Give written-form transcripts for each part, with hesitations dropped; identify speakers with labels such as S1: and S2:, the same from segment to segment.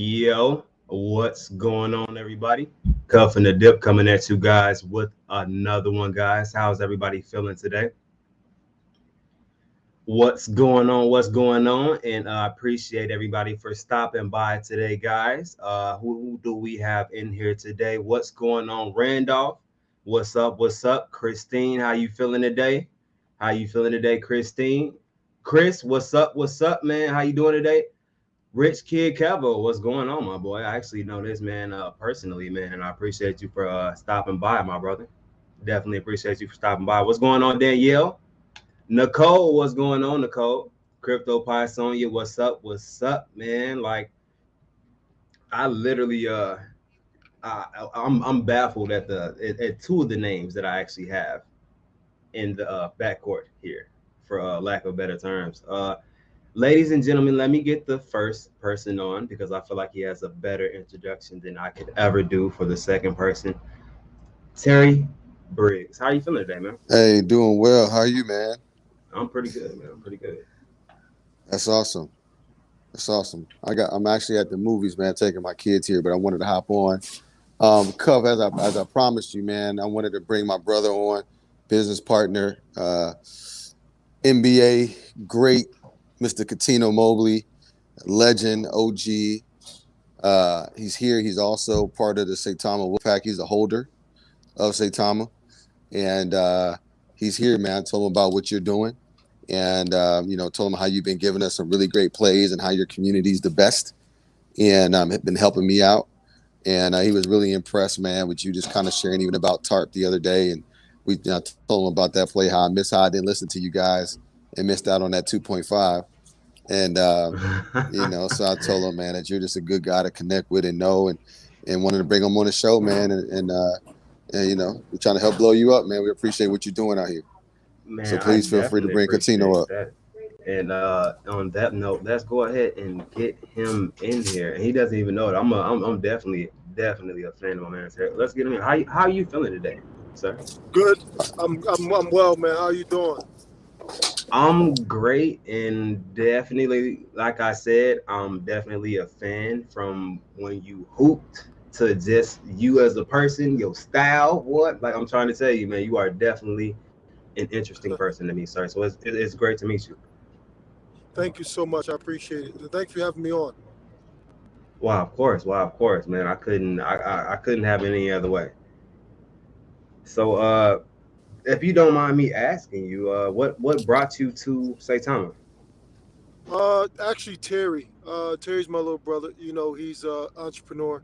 S1: Yo, what's going on, everybody? Cuff and the Dip coming at you guys with another one, guys. How's everybody feeling today? What's going on? What's going on? And I appreciate everybody for stopping by today, guys. Who do we have in here today? What's going on, Randolph? What's up? What's up, Christine? How you feeling today? How you feeling today, Christine? Chris, what's up? What's up, man? How you doing today? Rich Kid Kevo, what's going on, my boy? I actually know this man personally, man, and I appreciate you for stopping by, my brother. Definitely appreciate you for stopping by. What's going on, Danielle? Nicole, what's going on, Nicole? Crypto Pysonia, what's up? What's up, man? Like, I literally I'm baffled at at two of the names that I actually have in the backcourt here, for lack of better terms. Ladies and gentlemen, let me get the first person on because I feel like he has a better introduction than I could ever do for the second person. Terry Briggs. How are you feeling today, man?
S2: Hey, doing well. How are you, man?
S1: I'm pretty good, man. I'm pretty good.
S2: That's awesome. That's awesome. I'm actually at the movies, man, taking my kids here, but I wanted to hop on. Cub, as I promised you, man, I wanted to bring my brother on, business partner, NBA great, Mr. Katino Mobley, legend, OG. He's here. He's also part of the Saitama Wolfpack. He's a holder of Saitama. And he's here, man. I told him about what you're doing. And, told him how you've been giving us some really great plays and how your community's the best. And been helping me out. And he was really impressed, man, with you just kind of sharing even about TARP the other day. And we told him about that play, how I didn't listen to you guys and missed out on that 2.5. And, so I told him, man, that you're just a good guy to connect with and know and wanted to bring him on the show, man. And we're trying to help blow you up, man. We appreciate what you're doing out here.
S1: Man,
S2: So
S1: I
S2: please feel free to
S1: definitely
S2: bring Katino
S1: appreciate
S2: up.
S1: that. And on that note, let's go ahead and get him in here. And he doesn't even know it. I'm definitely a fan of my man. Let's get him in. How are you feeling today, sir?
S3: Good. I'm well, man. How you doing?
S1: I'm great, and definitely, like I said, I'm definitely a fan from when you hooped to just you as a person, your style. What? Like I'm trying to tell you, man, you are definitely an interesting person to me, sir. So it's great to meet you.
S3: Thank you so much. I appreciate it. And thanks for having me on.
S1: Wow, of course. Wow, of course, man. I couldn't have it any other way. So, if you don't mind me asking you, what brought you to Saitama?
S3: Actually, Terry. Terry's my little brother. He's a entrepreneur,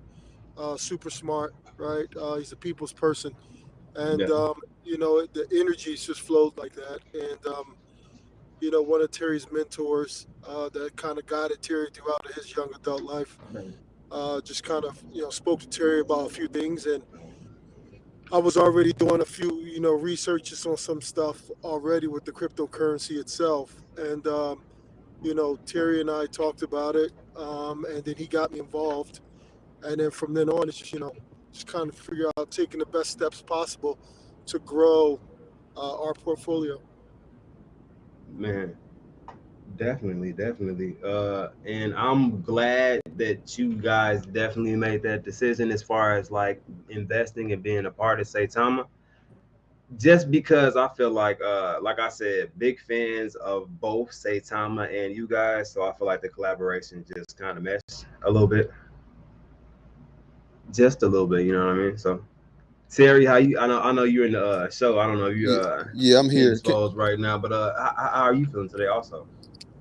S3: super smart, right? He's a people's person, and
S1: Yeah.
S3: the energies just flowed like that. And one of Terry's mentors that kind of guided Terry throughout his young adult life. Just kind of spoke to Terry about a few things, and I was already doing a few researches on some stuff already with the cryptocurrency itself, and Terry and I talked about it, and then he got me involved, and then from then on it's just kind of figure out taking the best steps possible to grow our portfolio.
S1: Man, definitely, definitely. And I'm glad that you guys definitely made that decision as far as like investing and being a part of Saitama. Just because I feel like I said, big fans of both Saitama and you guys, so I feel like the collaboration just kind of meshed a little bit, just a little bit. You know what I mean? So, Terry, how you? I know you're in the show. I don't know if you
S2: Yeah, yeah, I'm
S1: can
S2: here.
S1: disclose right now, but how are you feeling today? Also,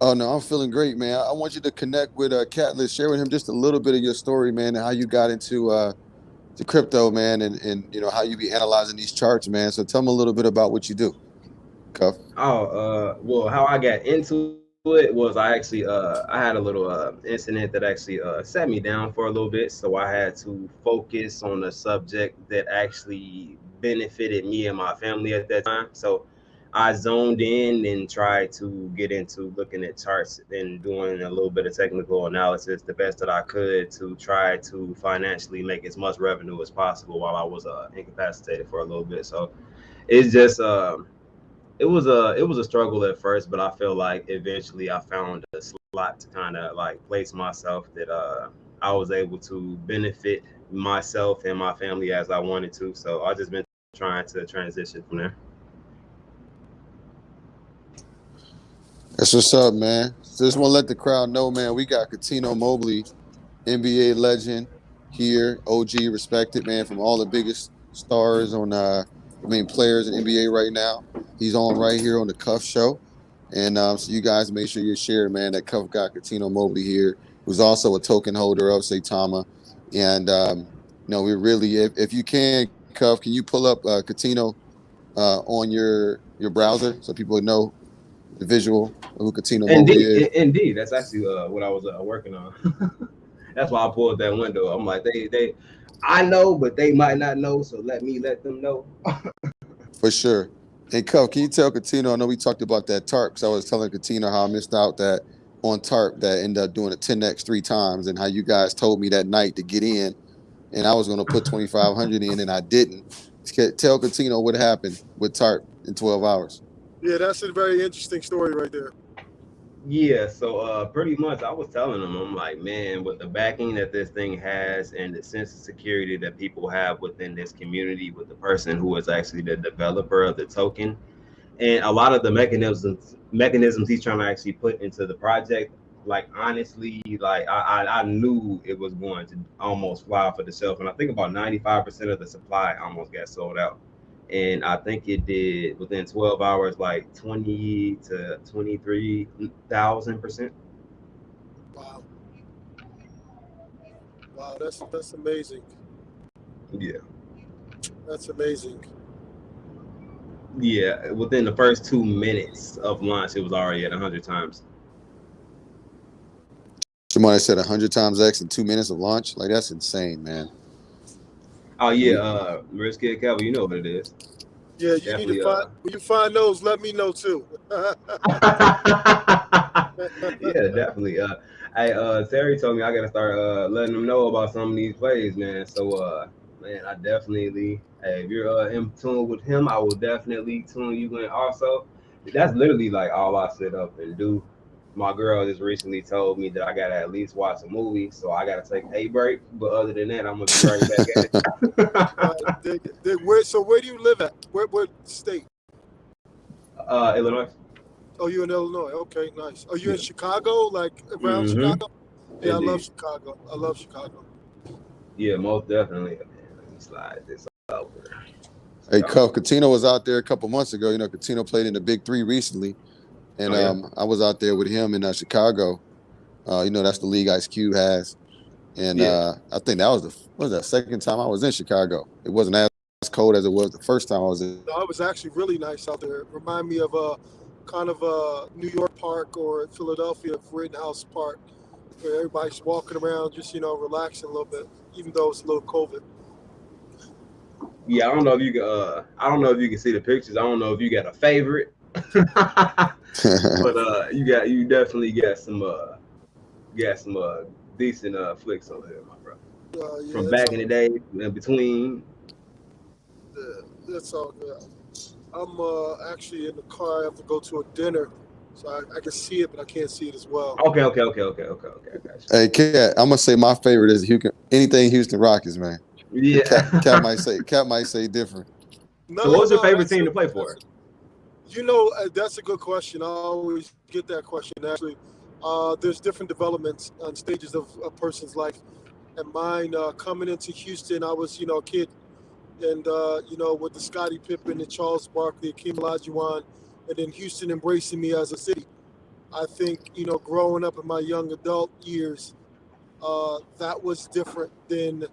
S2: Oh no, I'm feeling great, man. I want you to connect with Catless, share with him just a little bit of your story, man, and how you got into to crypto, man, and how you be analyzing these charts, man. So tell me a little bit about what you do, Cuff.
S1: well, how I got into it was I had a little incident that actually sat me down for a little bit, so I had to focus on a subject that actually benefited me and my family at that time. So I zoned in and tried to get into looking at charts and doing a little bit of technical analysis the best that I could to try to financially make as much revenue as possible while I was incapacitated for a little bit. So it's just it was a struggle at first, but I feel like eventually I found a slot to kind of like place myself that I was able to benefit myself and my family as I wanted to. So I just been trying to transition from there.
S2: That's what's up, man. Just want to let the crowd know, man, we got Cuttino Mobley, NBA legend here, OG, respected, man, from all the biggest stars players in NBA right now. He's on right here on the Cuff Show. And so you guys make sure you share, man, that Cuff got Cuttino Mobley here, who's also a token holder of Saitama. And, we really, if you can, Cuff, can you pull up Cuttino on your browser so people know the visual of who Cuttino Mobley is?
S1: Indeed, that's actually what I was working on. That's why I pulled that window. I'm like, I know, but they might not know, so let me let them know.
S2: For sure. And Cuff, can you tell Cuttino? I know we talked about that tarp, because I was telling Cuttino how I missed out that on tarp that ended up doing a 10x 3 times, and how you guys told me that night to get in, and I was going to put 2,500 in, and I didn't. Tell Cuttino what happened with tarp in 12 hours.
S3: Yeah, that's a very interesting story right there.
S1: Yeah, so pretty much I was telling them, I'm like, man, with the backing that this thing has and the sense of security that people have within this community with the person who is actually the developer of the token, and a lot of the mechanisms he's trying to actually put into the project, like honestly, like I knew it was going to almost fly for the shelf. And I think about 95% of the supply almost got sold out. And I think it did within 12 hours, like 20 to 23,000%.
S3: Wow. Wow, that's amazing.
S1: Yeah.
S3: That's amazing.
S1: Yeah. Within the first 2 minutes of launch, it was already at 100 times.
S2: Somebody said 100 times X in 2 minutes of launch. Like, that's insane, man.
S1: Oh yeah, Rich Kid Kelvin, you know what it is.
S3: Yeah, you
S1: Definitely,
S3: need to find. When you find those, let me know too.
S1: Yeah, definitely. Terry told me I gotta start letting them know about some of these plays, man. So man, I definitely, hey, if you're in tune with him, I will definitely tune you in also. That's literally like all I sit up and do. My girl just recently told me that I gotta at least watch a movie, so I gotta take a break. But other than that, I'm gonna be right back at
S3: So where do you live at? What state?
S1: it. Illinois.
S3: Oh, you in Illinois? Okay, nice. Are you in
S1: Yeah.
S3: Chicago? Like around
S1: Mm-hmm.
S3: Chicago? Yeah, I love
S1: Indeed.
S3: Chicago. I love Chicago.
S1: Yeah, most definitely. Man, let me slide this over.
S2: Hey,
S1: Yeah.
S2: Cuff, Cuttino was out there a couple months ago. Cuttino played in the Big Three recently, and
S1: Oh yeah.
S2: I was out there with him in Chicago. That's the league Ice Cube has, and
S1: Yeah.
S2: I think that was that second time I was in Chicago. It wasn't as cold as it was the first time I was in.
S3: No, it was actually really nice out there. Remind me of a kind of a New York Park or Philadelphia Rittenhouse Park, where everybody's walking around just relaxing a little bit, even though it's a little COVID.
S1: Yeah, I don't know if you can. I don't know if you can see the pictures. I don't know if you got a favorite, but you definitely got some decent flicks over there, my bro.
S3: Yeah,
S1: From
S3: it's
S1: back in the
S3: all
S1: day, in between.
S3: it's all good. I'm actually in the car. I have to go to a dinner, so I can see it, but I can't see it as well.
S1: Okay. I got
S2: Hey, Cat, I'm gonna say my favorite is anything Houston Rockets, man.
S1: you.
S2: Cat
S1: Yeah.
S2: might say different.
S1: So, what
S3: No,
S1: was your
S3: no,
S1: favorite team to play for?
S3: that's a good question. I always get that question. Actually, there's different developments and stages of a person's life, and mine coming into Houston, I was a kid, and with the Scottie Pippen and Charles Barkley, Akeem Olajuwon, and then Houston embracing me as a city. I think growing up in my young adult years, that was different than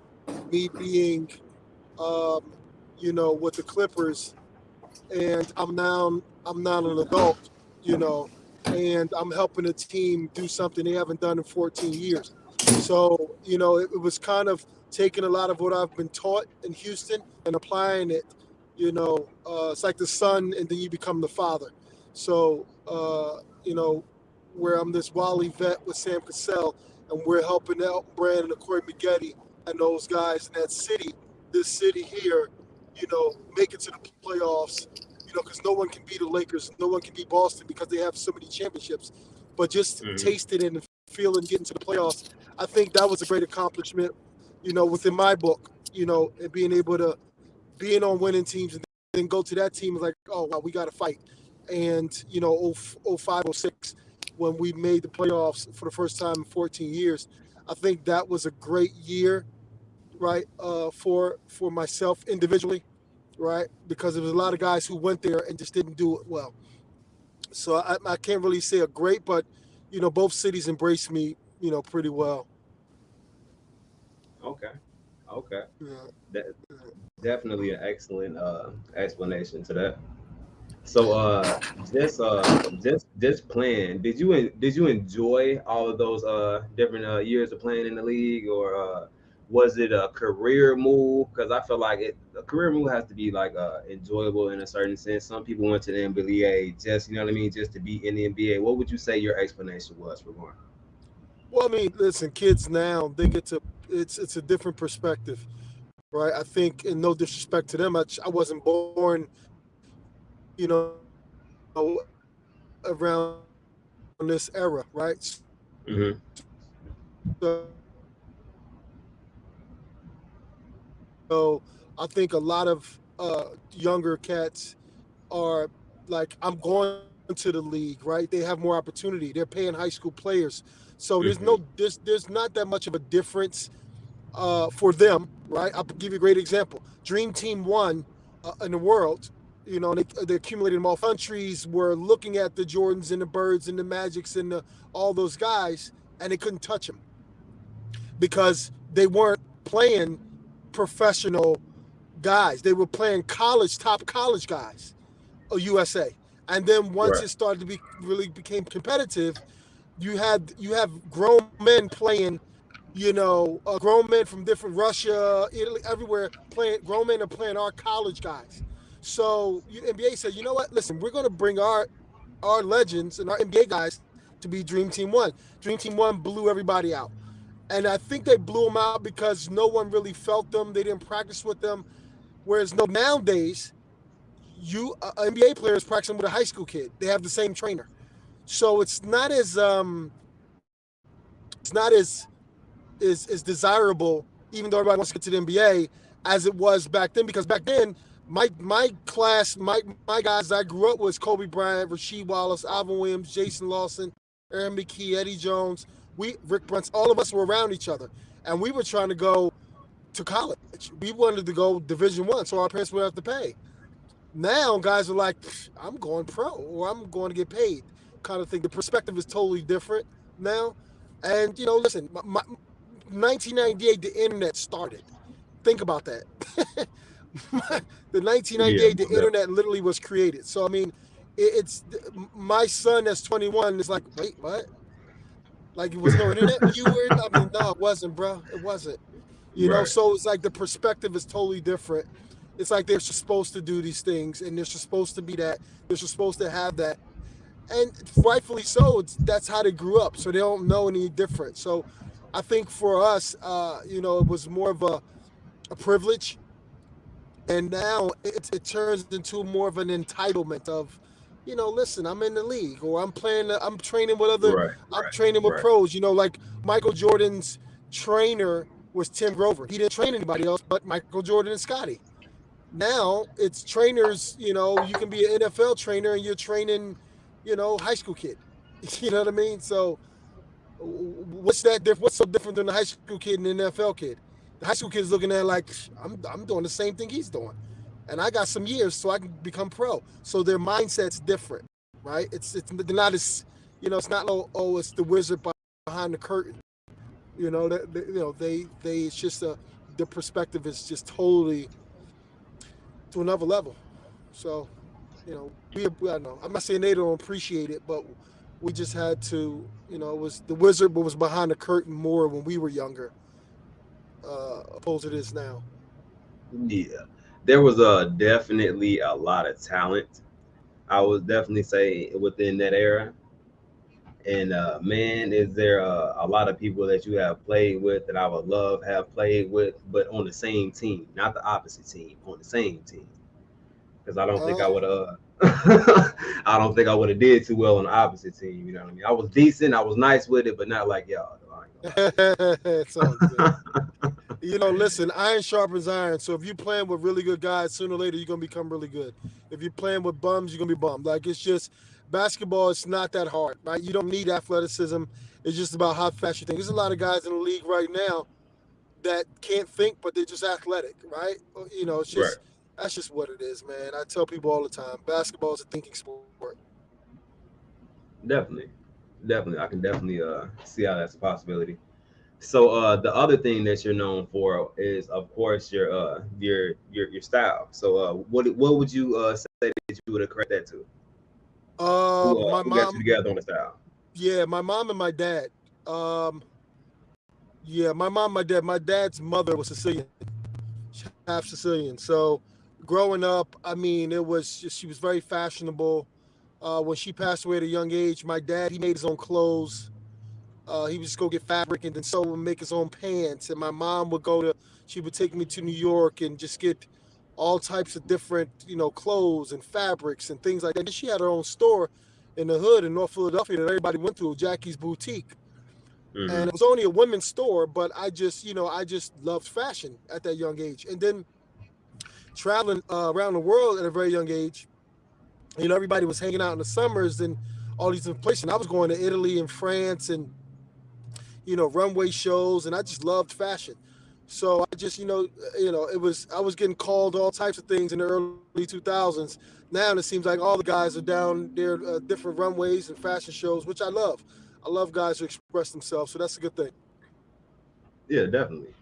S3: me being, um, with the Clippers, and I'm now an adult, you know, and I'm helping a team do something they haven't done in 14 years. So it was kind of taking a lot of what I've been taught in Houston and applying it. It's like the son, and then you become the father. So where I'm this Wally vet with Sam Cassell, and we're helping out Brandon and Corey Maggette and those guys in that city, this city here, make it to the playoffs. Because no one can beat the Lakers, no one can beat Boston because they have so many championships. But just
S1: Hmm.
S3: taste it and field and getting to the playoffs. I think that was a great accomplishment, within my book, and being able to being on winning teams and then go to that team is like, oh wow, we got to fight. And 05, 06, when we made the playoffs for the first time in 14 years, I think that was a great year, right? For myself individually, right? Because there was a lot of guys who went there and just didn't do it well. So I can't really say a great, but both cities embraced me, pretty well.
S1: Okay. Okay.
S3: Yeah.
S1: That definitely an excellent explanation to that. So just playing. Did you enjoy all of those different years of playing in the league, or was it a career move? Because I feel like a career move has to be like enjoyable in a certain sense. Some people went to the NBA just, you know what I mean, just to be in the NBA. What would you say your explanation was for going?
S3: Well, I mean, listen, kids now they get to it's a different perspective, right? I think, and no disrespect to them, I wasn't born, around this era, right? So
S1: Mm-hmm.
S3: I think a lot of younger cats are like, I'm going to the league, right? They have more opportunity. They're paying high school players, so
S1: Mm-hmm.
S3: there's not that much of a difference for them, right? I'll give you a great example. Dream Team won in the world, and they accumulated them all countries were looking at the Jordans and the Birds and the Magics and all those guys, and they couldn't touch them because they weren't playing professional guys. They were playing top college guys, USA. And then once
S1: Right.
S3: it started to be really became competitive, you have grown men playing, grown men from different Russia, Italy, everywhere playing. Grown men are playing our college guys. So NBA said, you know what? Listen, we're going to bring our legends and our NBA guys to be Dream Team One. Dream Team One blew everybody out. And I think they blew them out because no one really felt them. They didn't practice with them. Whereas no, nowadays, NBA players practicing with a high school kid. They have the same trainer. So it's not as desirable, even though everybody wants to get to the NBA, as it was back then. Because back then, my class, my guys I grew up with was Kobe Bryant, Rasheed Wallace, Alvin Williams, Jason Lawson, Aaron McKee, Eddie Jones, Rick Brunson. All of us were around each other, and we were trying to go to college. We wanted to go Division 1, so our parents would have to pay. Now guys are like, I'm going pro or I'm going to get paid, kind of thing. The perspective is totally different now. And listen, 1998, the internet started. Think about that. The
S1: Yeah,
S3: 1998, the
S1: most definitely.
S3: internet literally was created. So I mean, it's my son that's 21 is like, wait, what? Like, it was no internet when you were? I mean, no, it wasn't, bro. It wasn't.
S1: Right.
S3: So it's like the perspective is totally different. It's like they're supposed to do these things and they're supposed to be that. They're supposed to have that. And rightfully so, that's how they grew up. So they don't know any different. So I think for us, it was more of a privilege. And now it turns into more of an entitlement of, listen, I'm in the league or I'm training with
S1: Right.
S3: I'm
S1: Right.
S3: training with
S1: Right.
S3: pros. Like Michael Jordan's trainer was Tim Grover. He didn't train anybody else but Michael Jordan and Scotty. Now it's trainers, you can be an NFL trainer and you're training, high school kid. You know what I mean? So what's so different than the high school kid and the NFL kid? The high school kid's looking at it like, I'm doing the same thing he's doing. And I got some years so I can become pro. So their mindset's different, right? It's they're not as, it's not, oh, it's the wizard behind the curtain. They it's just the perspective is just totally to another level. So, I don't know. I'm not saying they don't appreciate it, but we just had to, it was the wizard, but was behind the curtain more when we were younger, opposed to this now.
S1: Yeah. There was definitely a lot of talent. I would definitely say within that era. And man, is there a lot of people that you have played with that I would love have played with, but on the same team, not the opposite team, on the same team. Because I don't think I
S3: Uh,
S1: would I don't think I would have did too well on the opposite team. You know what I mean? I was decent, I was nice with it, but not like y'all. Though. I ain't
S3: It's all good.
S1: gonna lie.
S3: Listen, iron sharpens iron. So if you're playing with really good guys, sooner or later you're gonna become really good. If you're playing with bums, you're gonna be bummed. Like it's just basketball. It's not that hard, right? You don't need athleticism. It's just about how fast you think. There's a lot of guys in the league right now that can't think, but they're just athletic, right? It's
S1: Right.
S3: just that's just what it is, man. I tell people all the time, basketball is a thinking sport.
S1: Definitely. Definitely. I can definitely see how that's a possibility. So the other thing that you're known for is of course your style. So what would you say that you would credit that to?
S3: My
S1: Who got you
S3: mom,
S1: together on the style?
S3: yeah, my mom and my dad. Um, yeah, my mom, my dad. My dad's mother was Sicilian, half Sicilian. So growing up, I mean, it was just, she was very fashionable. When she passed away at a young age, my dad, he made his own clothes. He would just go get fabric and then sew and make his own pants. And my mom would she would take me to New York and just get all types of different, clothes and fabrics and things like that. And she had her own store in the hood in North Philadelphia that everybody went to, Jackie's Boutique. And
S1: Hmm.
S3: it was only a women's store, but I just loved fashion at that young age. And then traveling around the world at a very young age, everybody was hanging out in the summers and all these different places. And I was going to Italy and France and runway shows, and I just loved fashion. So I just, it was I was getting called all types of things in the early 2000s. Now it seems like all the guys are down there, different runways and fashion shows, which I love. I love guys who express themselves, so that's a good thing.
S1: Yeah, definitely.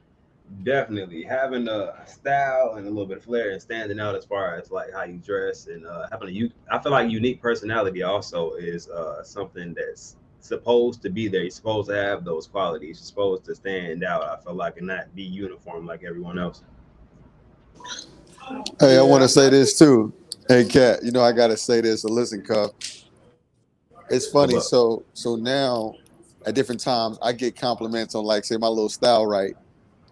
S1: Definitely having a style and a little bit of flair and standing out as far as like how you dress and having I feel like unique personality also is something that's supposed to be there. You're supposed to have those qualities. You're supposed to stand out. I feel like and not be uniform like everyone else.
S2: Hey, I want
S3: Yeah,
S2: to say
S3: I think.
S2: this too. Hey, Kat, I gotta say this. So listen, Cuff. It's
S1: What's
S2: funny.
S1: up?
S2: So now, at different times, I get compliments on like say my little style, right?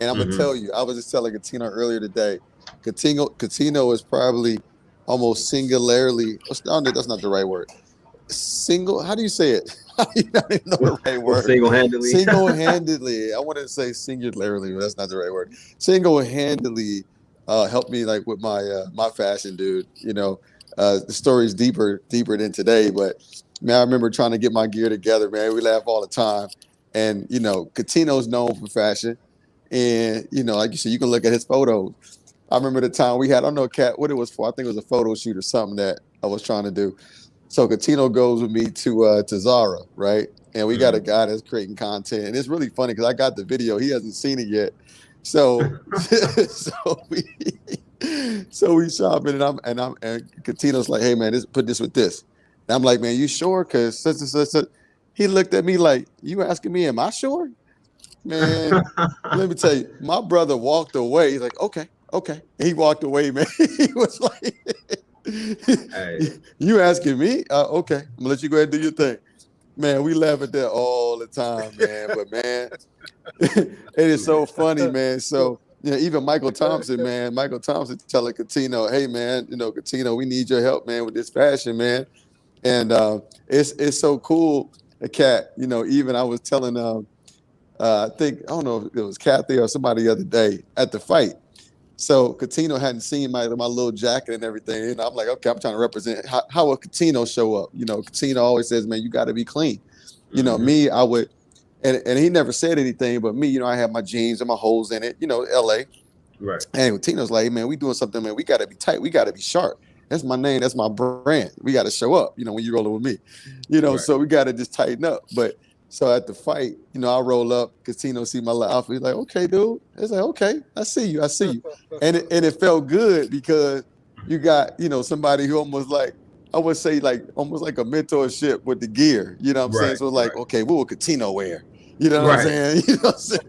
S2: And I'm gonna
S1: Hmm.
S2: tell you, I was just telling Katino earlier today. Katino is probably almost singularly. No, that's not the right word. Single. How do you say it? I don't even know the right
S1: Well,
S2: word.
S1: single handedly.
S2: Single-handedly. I wanted to say singularly, but that's not the right word. Single-handedly helped me like with my fashion, dude. The story's deeper than today, but man, I remember trying to get my gear together, man. We laugh all the time. And Catino's known for fashion. And like you said, you can look at his photos. I remember the time we had, I don't know, Cat, what it was for. I think it was a photo shoot or something that I was trying to do. So Catino goes with me to Zara, right? And we got a
S1: Hmm.
S2: guy that's creating content, and it's really funny because I got the video. He hasn't seen it yet, so so we shopping, and Catino's like, "Hey man, put this with this." And I'm like, "Man, you sure?" Because he looked at me like, "You asking me? Am I sure?" Man, let me tell you, my brother walked away. He's like, "Okay, okay." And he walked away, man. He was like.
S1: Hey.
S2: You asking me? Okay, I'm gonna let you go ahead and do your thing, man. We laugh at that all the time, man. But man, it is so funny, man. So even Michael Thompson, man. Michael Thompson telling Catino, "Hey, man, Catino, we need your help, man, with this fashion, man." And it's so cool. A cat, even I was telling I think I don't know if it was Kathy or somebody the other day at the fight. So Catino hadn't seen my little jacket and everything. I'm like, okay, I'm trying to represent how will Catino show up. Catino always says, man, you got to be clean.
S1: Hmm.
S2: Me, I would, and he never said anything, but me, I have my jeans and my holes in it. L.A.
S1: Right.
S2: And Catino's like, hey, man, we doing something, man. We got to be tight. We got to be sharp. That's my name. That's my brand. We got to show up. When you rolling with me,
S1: Right.
S2: So we got to just tighten up. But so at the fight, I roll up, Catino see my little outfit. He's like, okay, dude. It's like, okay, I see you. I see you. And it felt good because you got, somebody who almost like, I would say like almost like a mentorship with the gear. You know what I'm saying?
S1: Right.
S2: So it's like,
S1: Right.
S2: okay, what will Catino wear? You know what I'm
S1: Right.
S2: saying? You know what I'm saying?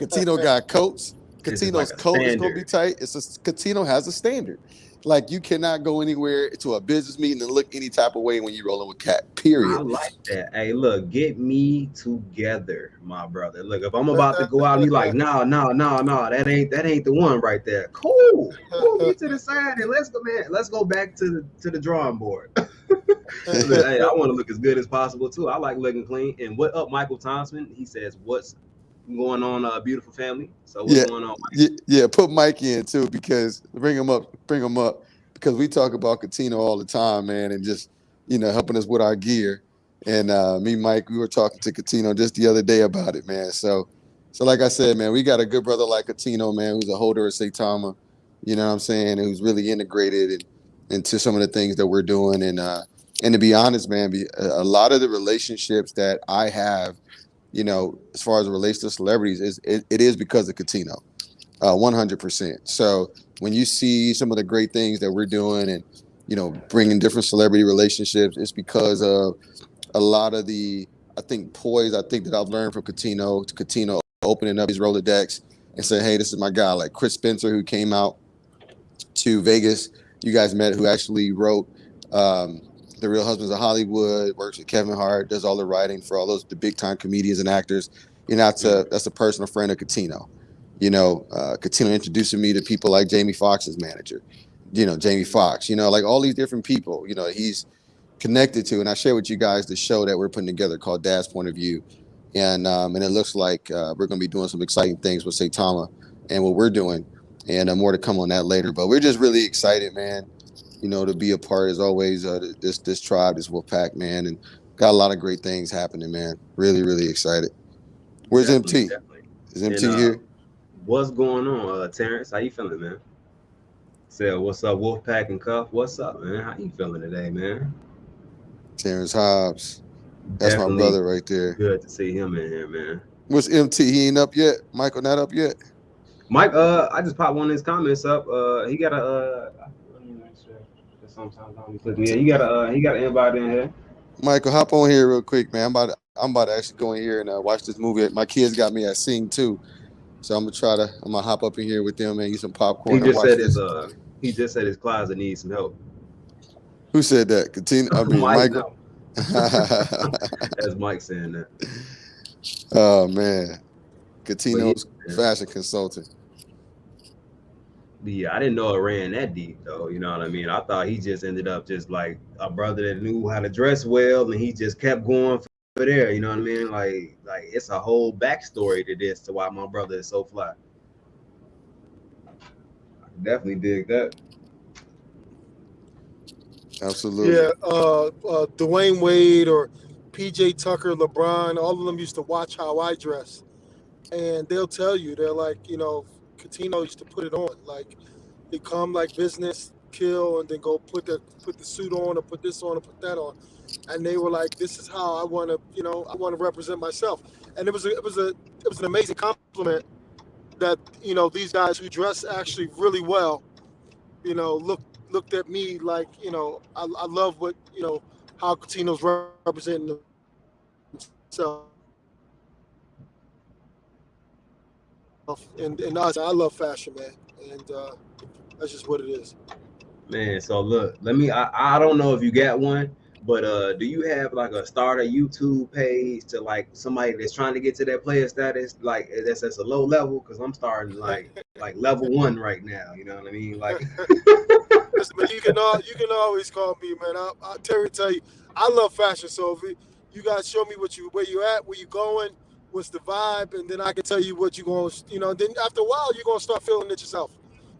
S2: Catino got coats.
S1: This is like
S2: Catino's
S1: a
S2: coat is gonna be
S1: standard.
S2: tight. Catino has a standard. Like you cannot go anywhere to a business meeting and look any type of way when you're rolling with Cat.
S1: I
S2: Period.
S1: like that. Hey, look, get me together, my brother. Look, if I'm about to go out and you like, no, that ain't the one right there. Cool. Pull me to the side and let's go, man. Let's go back to the drawing board. Look, hey, I want to look as good as possible too. I like looking clean. And what up, Michael Thompson? He says, "What's going on, beautiful family?" So what's
S2: Yeah,
S1: going on, Mike?
S2: yeah. Put Mike in too because bring him up because we talk about Catino all the time, man, and just helping us with our gear. And me, Mike, we were talking to Catino just the other day about it, man. So like I said, man, we got a good brother like Catino, man, who's a holder of Saitama. You know what I'm saying? And who's really integrated into some of the things that we're doing. And to be honest, man, a lot of the relationships that I have, as far as it relates to celebrities, it is because of Catino, 100%. So when you see some of the great things that we're doing and, bringing different celebrity relationships, it's because of a lot of the, I think, poise, that I've learned from Catino opening up his Rolodex and saying, hey, this is my guy, like Chris Spencer, who came out to Vegas. You guys met, who actually wrote The Real Husbands of Hollywood, works with Kevin Hart, does all the writing for all the big time comedians and actors. That's a personal friend of Catino. Catino introducing me to people like Jamie Foxx's manager. Jamie Foxx. Like all these different people. He's connected to, and I share with you guys the show that we're putting together called Dad's Point of View, and it looks like we're going to be doing some exciting things with Saitama and what we're doing, and more to come on that later. But we're just really excited, man. To be a part, as always, this tribe, this wolf pack, man, and got a lot of great things happening, man. Really, really excited. Where's MT?
S1: Definitely.
S2: Is MT here?
S1: What's going on, Terrence? How you feeling, man? Say, what's up, Wolfpack and Cuff? What's up, man? How you feeling today, man?
S2: Terrence Hobbs. That's
S1: Definitely
S2: my brother right there.
S1: Good to see him in here, man.
S2: What's MT? He ain't up yet. Michael not up yet.
S1: Mike, I just popped one of his comments up. He got a let me make sure. Sometimes I don't be clicking. Yeah, he got an invite in here.
S2: Michael, hop on here real quick, man. I'm about to actually go in here and watch this movie. My kids got me at Sing too, so I'm gonna hop up in here with them and eat some popcorn.
S1: He just said his closet needs some help.
S2: Who said that? Continue. I mean, Michael.
S1: That's Mike saying that.
S2: Oh man, Catino's fashion consultant.
S1: Yeah, I didn't know it ran that deep though. You know what I mean? I thought he just ended up just like a brother that knew how to dress well, and he just kept going for there. You know what I mean? Like it's a whole backstory to this, to why my brother is so fly. I definitely dig that.
S2: Absolutely.
S3: Yeah, Dwayne Wade or PJ Tucker, LeBron, all of them used to watch how I dress, and they'll tell you, they're like, Catino used to put it on, like they come like business, kill, and then go put the suit on or put this on or put that on, and they were like, this is how I want to, I want to represent myself, and it was an amazing compliment that these guys who dress actually really well, looked at me like, I love what, how Catino's representing himself. And us, I love fashion, man. And that's just what it is.
S1: Man, so look, I don't know if you got one, but do you have like a starter YouTube page to like somebody that's trying to get to that player status, like that's a low level? Because I'm starting like level 1 right now. You know what I mean? Like,
S3: Listen, man, you can always call me, man. I'll tell you, I love fashion. So if you guys show me where you at, where you going, what's the vibe, and then I can tell you what you're going to, then after a while, you're going to start feeling it yourself.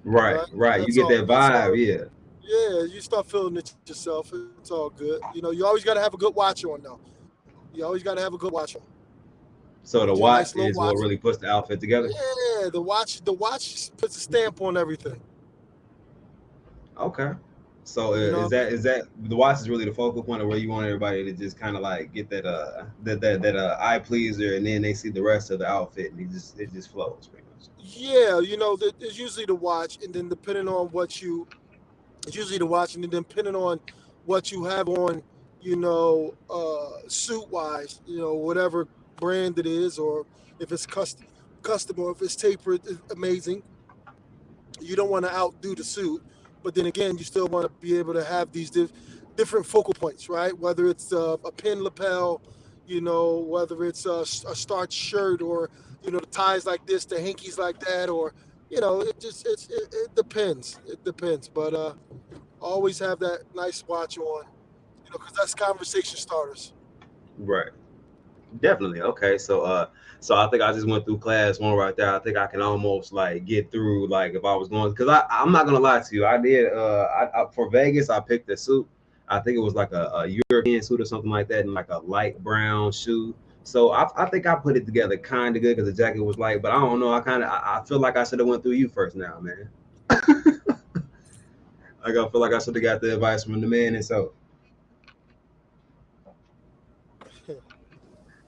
S1: right. You get that vibe, yeah.
S3: Yeah, you start feeling it yourself. It's all good. You always got to have a good watch on, though. You always got to have a good watch on.
S1: So the watch is what really puts the outfit together?
S3: Yeah, the watch puts a stamp on everything.
S1: Okay. So is that the watch is really the focal point of where you want everybody to just kind of like get that eye pleaser, and then they see the rest of the outfit and it just flows pretty much.
S3: Yeah, it's usually the watch, and then depending on what you have on, suit wise, whatever brand it is, or if it's custom or if it's tapered, it's amazing. You don't want to outdo the suit, But then again, you still want to be able to have these different focal points, right? Whether it's a pin lapel, whether it's a starched shirt, or the ties like this, the hankies like that, or it depends. It depends. But always have that nice watch on, because that's conversation starters.
S1: Right. Definitely. Okay. So I think I just went through class one right there. I think I can almost like get through like if I was going because I'm not gonna lie to you. I did I for Vegas I picked a suit. I think it was like a European suit or something like that, and like a light brown shoe. So I think I put it together kind of good because the jacket was light, but I don't know. I feel like I should have went through you first now, man. I feel like I should have got the advice from the man himself.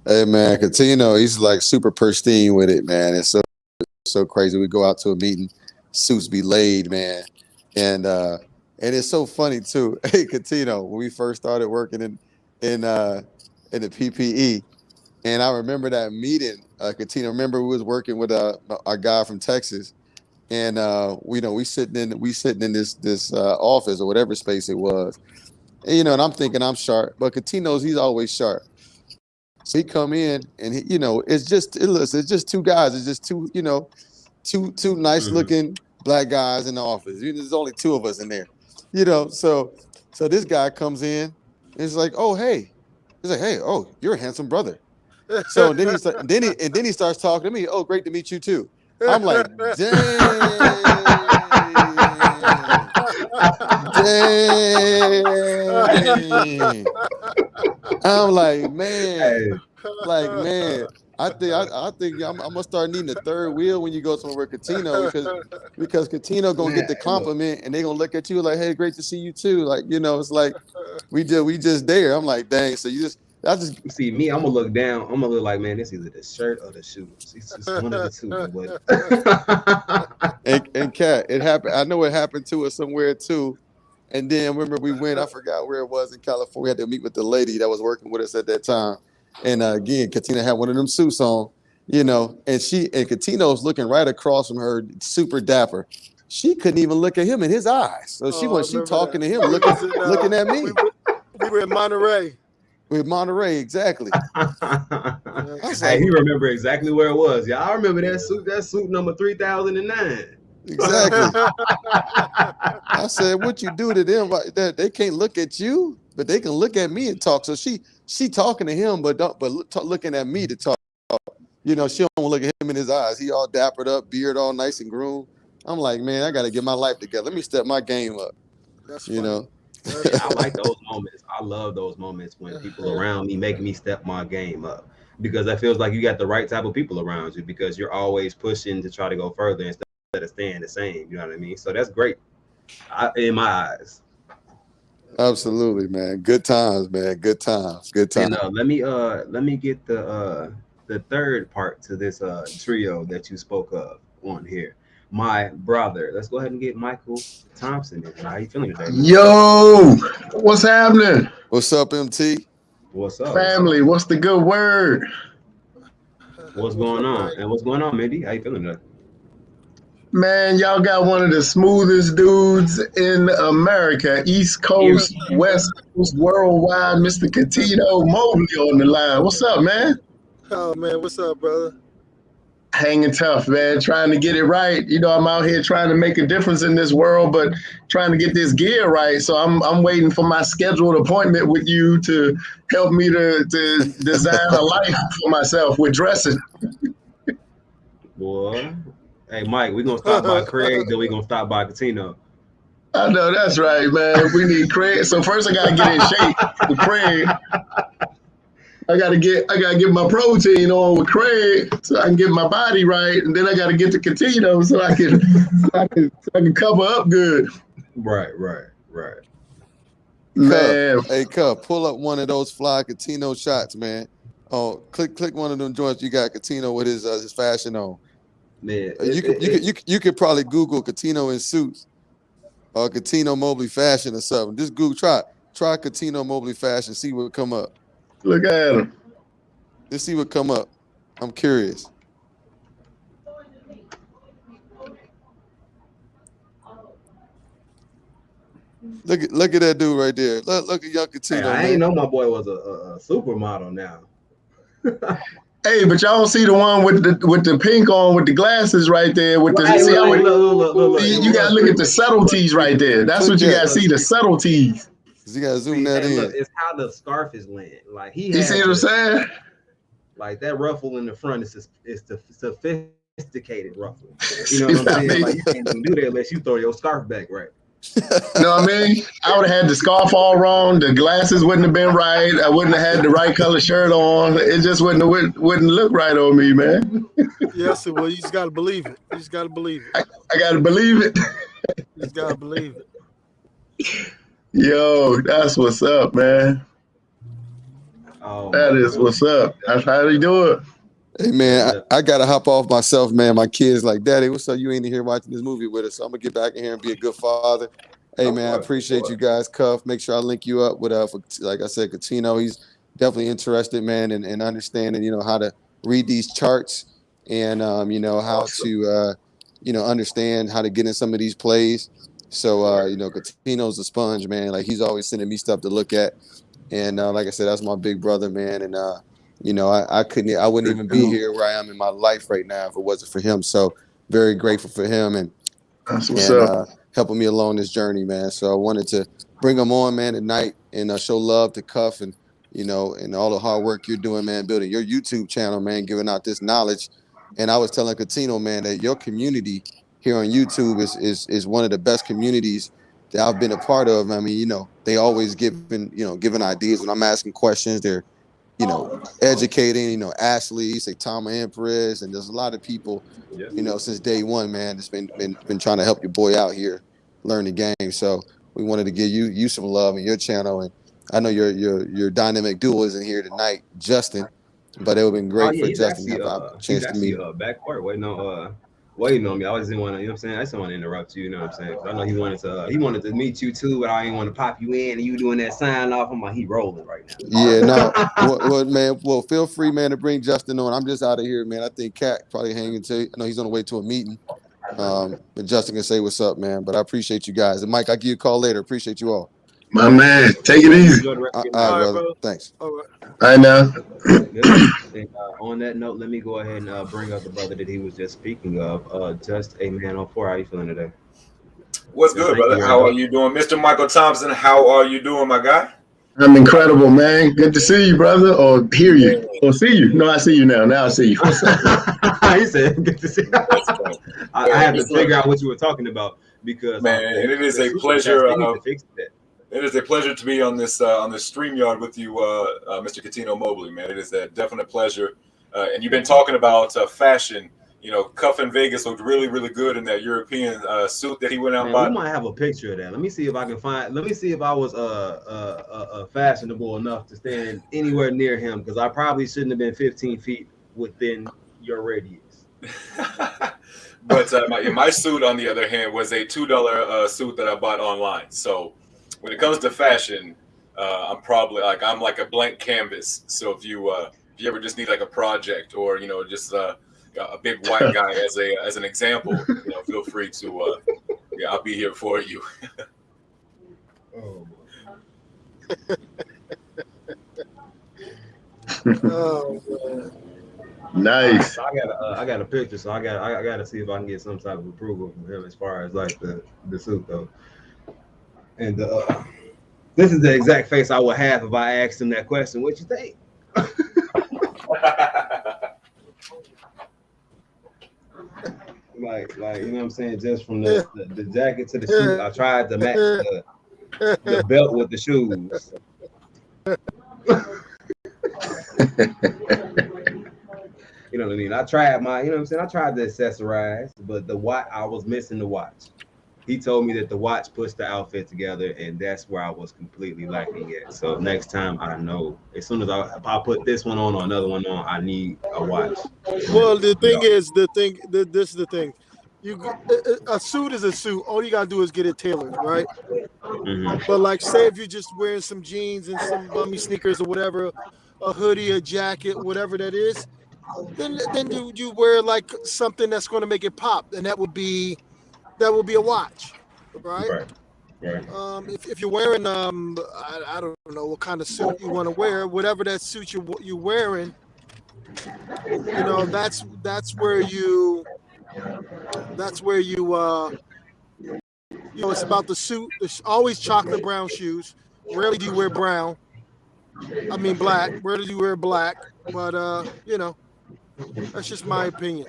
S2: Hey man, Catino, he's like super pristine with it, man. It's so crazy. We go out to a meeting, suits be laid, man, and it's so funny too. Hey, Catino, when we first started working in the PPE, and I remember that meeting. Catino, remember we was working with our guy from Texas, and we sitting in this office or whatever space it was, and I'm thinking I'm sharp, but Catino's he's always sharp. So he come in and it's just two guys. It's just two nice
S1: Hmm.
S2: looking black guys in the office. There's only two of us in there. So this guy comes in and it's like, oh hey. He's like, hey, oh, you're a handsome brother. So then he starts talking to me. Oh, great to meet you too. I'm like, dang. I'm
S1: Hey.
S2: like man. I think I'm gonna start needing a third wheel when you go somewhere with Catino because Catino gonna
S1: Man,
S2: get the
S1: look.
S2: compliment and they gonna look at you like, hey, great to see you too. Like it's like we just there. I'm like, dang. So I just
S1: See me, I'm gonna look down. I'm gonna look like, man, this either the shirt or the shoes. It's just one of the two. But
S2: and Cat, it happened. I know it happened to us somewhere too. And then remember we went. I forgot where it was in California. We had to meet with the lady that was working with us at that time. And again, Katina had one of them suits on, and Katino's looking right across from her, super dapper. She couldn't even look at him in his eyes. So
S3: Oh, I
S2: she
S3: remember
S2: talking
S3: that.
S2: to him,
S3: We was in
S2: looking at me
S3: we were in Monterey.
S2: with Monterey exactly. I was
S1: hey,
S2: like,
S1: he remember exactly where it was. Yeah, I remember that suit. That suit number 3009.
S2: exactly. I said, what you do to them? That they can't look at you, but they can look at me and talk. So she talking to him, but looking at me to talk. She don't look at him in his eyes. He all dappered up, beard all nice and groomed. I'm like, man, I got to get my life together. Let me step my game up.
S3: That's
S2: You
S3: funny.
S2: know.
S3: That's
S1: Yeah, I
S3: funny.
S1: like those moments. I love those moments when people around me make me step my game up because that feels like you got the right type of people around you because you're always pushing to try to go further instead of staying the same. You know what I mean? So that's great in my eyes.
S2: Absolutely, man. Good times, man. Good times. Good times.
S1: And let me get the third part to this trio that you spoke of on here. My brother. Let's go ahead and get Michael Thompson in. How you feeling today, man?
S4: Yo, what's happening?
S2: What's up, MT?
S1: What's up? What's up?
S4: Family, what's the good word?
S1: What's
S3: What's
S1: going
S3: up,
S1: on?
S3: gang?
S1: And what's going on, Mindy? How you feeling today?
S4: Man, y'all got one of the smoothest dudes in America, East Coast, West Coast, worldwide, Mr. Catino Mobley on the line. What's up, man?
S3: Oh man, what's up, brother?
S4: Hanging tough, man. Trying to get it right. I'm out here trying to make a difference in this world, but trying to get this gear right. So I'm waiting for my scheduled appointment with you to help me to design a life for myself with dressing.
S1: Boy. Hey, Mike, we're gonna stop by Craig, then we're gonna stop by Catino.
S4: I know that's right, man. We need Craig. So first I gotta get in shape with Craig. I gotta get my protein on with Craig so I can get my body right, and then I gotta get to Catino so I can cover up good.
S1: Right.
S2: Cuff.
S4: Man,
S2: Hey, Cuff, pull up one of those fly Catino shots, man. Oh, click one of them joints. You got Catino with his fashion on.
S1: Man,
S2: You could probably Google Catino in suits or Catino Mobley fashion or something. Just Google try Catino Mobley fashion. See what come up.
S4: look at him.
S2: Let's see what come up. I'm curious. Look at that dude right there. Look at young Catino,
S1: Hey, I
S2: man.
S1: ain't know my boy was a supermodel now.
S4: Hey, but y'all see the one with the pink on with the glasses right there with
S1: Well,
S4: the
S1: hey,
S4: see how
S1: look.
S4: see,
S1: It
S4: you gotta look at
S1: was
S4: the subtleties right there. That's
S2: Click
S4: what you
S2: that.
S4: gotta see, the subtleties.
S2: You gotta zoom
S1: see,
S2: that
S1: hey, look,
S2: in.
S1: it's how the scarf is laying. Like he
S4: You see
S1: had
S4: what I'm
S1: to,
S4: saying?
S1: like that ruffle in the front is the sophisticated ruffle. You know
S4: See
S1: what I'm
S4: what I
S1: saying?
S4: mean?
S1: Like you can't even do that unless you throw your scarf back right.
S4: You know what I mean? I would have had the scarf all wrong. The glasses wouldn't have been right. I wouldn't have had the right color shirt on. It just wouldn't look right on me, man.
S3: Yes, well, you just got to believe it. You just got to believe it.
S4: I gotta believe it.
S3: You just got to believe it.
S4: Yo, that's what's up, man.
S1: Oh
S4: That
S1: my
S4: is
S1: goodness.
S4: what's up. That's how they do it.
S2: Hey man, I gotta hop off myself, man. My kids like, Daddy, what's up? You ain't in here watching this movie with us, so I'm gonna get back in here and be a good father. Hey man, I appreciate you guys. Cuff, make sure I link you up with for, like I said, Catino. He's definitely interested, man, in understanding, how to read these charts and how to understand how to get in some of these plays. So Catino's a sponge, man. Like he's always sending me stuff to look at. And like I said, that's my big brother, man. And I wouldn't even be here where I am in my life right now if it wasn't for him. So very grateful for him
S4: That's what's
S2: and
S4: up.
S2: helping me along this journey, man. So I wanted to bring him on, man, tonight and show love to Cuff and and all the hard work you're doing, man, building your YouTube channel, man, giving out this knowledge. And I was telling Catino, man, that your community here on YouTube is one of the best communities that I've been a part of. I mean, they always giving ideas when I'm asking questions. They're educating, Ashley, Saitama Empress, and there's a lot of people, since day one, man, that's been trying to help your boy out here learn the game. So we wanted to give you some love in your channel, and I know your dynamic duo isn't here tonight, Justin, but it would have been
S1: Oh
S2: great
S1: yeah,
S2: for Justin to have a chance to meet him.
S1: backcourt waiting on me. I just didn't want to, you know what I'm saying? I just didn't want to interrupt you, you know what I'm saying? 'Cause I know he wanted to meet you too, but I didn't want to pop you in and you doing that sign off. I'm like, he rolling right now.
S2: Yeah, no, man. Well, feel free, man, to bring Justin on. I'm just out of here, man. I think Cat probably hanging to. I know he's on the way to a meeting. But Justin can say what's up, man. But I appreciate you guys. And Mike, I'll give you a call later. Appreciate you all.
S4: My man, take it easy.
S1: Enjoy the rest
S2: All
S1: of your
S2: right,
S1: night.
S2: brother.
S3: bro.
S2: Thanks.
S3: All right.
S4: I know.
S1: Good. And on that note, let me go ahead and bring up the brother that he was just speaking of. Just a man on four. How you feeling today?
S5: What's
S1: And
S5: good,
S1: thank you,
S5: brother? How are
S1: Randolph.
S5: you doing? Mr. Michael Thompson, how are you doing, my guy?
S4: I'm incredible, man. Good to see you, brother, or hear you, or see you. No, I see you now. Now I see you. What's up?
S1: He said, "Good to see."
S5: That's fine.
S1: I had to figure out what you were talking about because
S5: Man, and it is
S1: the
S5: a
S1: super
S5: pleasure.
S1: chats, they need to fix that.
S5: It is a pleasure to be on this StreamYard with you, Mr. Catino Mobley. Man, it is a definite pleasure. And you've been talking about fashion. Cuff in Vegas looked really, really good in that European suit that he went out and
S1: Man, we
S5: bought.
S1: might have a picture of that. Let me see if I can find. Let me see if I was fashionable enough to stand anywhere near him because I probably shouldn't have been 15 feet within your radius.
S5: But my suit, on the other hand, was a $2 suit that I bought online. So when it comes to fashion, I'm probably I'm like a blank canvas. So if you ever just need like a project or just a big white guy as an example, feel free to I'll be here for you.
S1: Oh,
S3: Oh, man.
S4: Nice.
S1: so I got a picture, so I got to see if I can get some type of approval from him as far as like the suit though. And this is the exact face I would have if I asked him that question. What you think? Like you know what I'm saying? Just from the jacket to the suit, I tried to match the belt with the shoes. You know what I mean? I tried you know what I'm saying? I tried to accessorize, but the watch, I was missing the watch. He told me that the watch puts the outfit together, and that's where I was completely lacking at. So next time I know, as soon as if I put this one on or another one on, I need a watch.
S3: Well, the thing is, this is the thing. A suit is a suit. All you gotta do is get it tailored, right?
S1: Mhm.
S3: But like, say if you're just wearing some jeans and some bummy sneakers or whatever, a hoodie, a jacket, whatever that is, then you wear like something that's going to make it pop, and that would be a watch, right?
S1: Right. Right.
S3: If you're wearing I don't know what kind of suit you want to wear, whatever that suit you're wearing, that's where it's about the suit. There's always chocolate brown shoes. Rarely do you wear brown. I mean black. Rarely do you wear black. But that's just my opinion.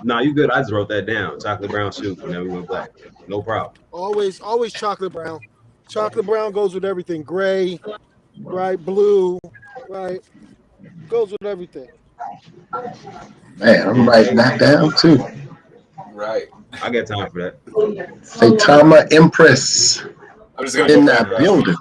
S1: Nah, you good. I just wrote that down. Chocolate brown shoes whenever we went black. No problem.
S3: Always chocolate brown. Chocolate brown goes with everything. Gray, right? Blue, right? Goes with everything.
S4: Man, I'm writing that down too.
S5: Right.
S1: I got time for that.
S4: Saitama Empress
S5: I'm just gonna
S4: in
S5: go back.
S4: that building.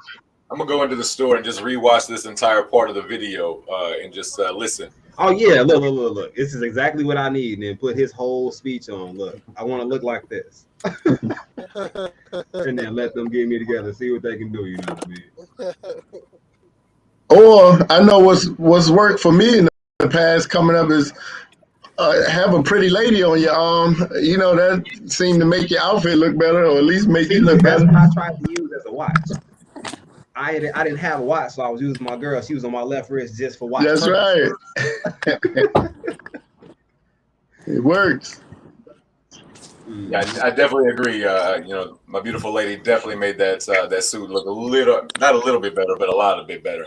S5: I'm gonna go into the store and just rewatch this entire part of the video and just listen.
S1: Oh yeah, look. This is exactly what I need. And then put his whole speech on. Look, I want to look like this. And then let them get me together, see what they can do. You know what I mean?
S4: Or I know what's worked for me in the past coming up is have a pretty lady on your arm. That seemed to make your outfit look better, or at least make you look
S1: That's
S4: better.
S1: what I tried to use as a watch. I didn't have a watch, so I was using my girl. She was on my left wrist just for watch.
S4: That's
S1: purpose.
S4: right. It works.
S5: Yeah, I definitely agree. My beautiful lady definitely made that suit look not a little bit better, but a lot of bit better.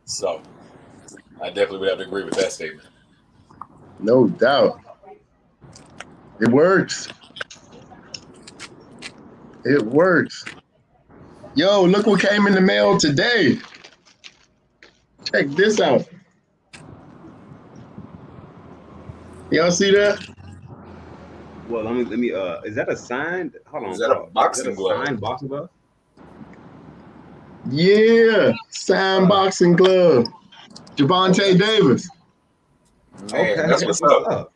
S5: So I definitely would have to agree with that statement.
S4: No doubt. It works. It works. Yo, look what came in the mail today. Check this out. Y'all see that?
S1: Well, let me. Is that a signed? Hold on.
S5: Is that a boxing glove?
S1: Signed boxing glove?
S4: Yeah, signed boxing glove. Javante Davis.
S5: Man, that's what's up.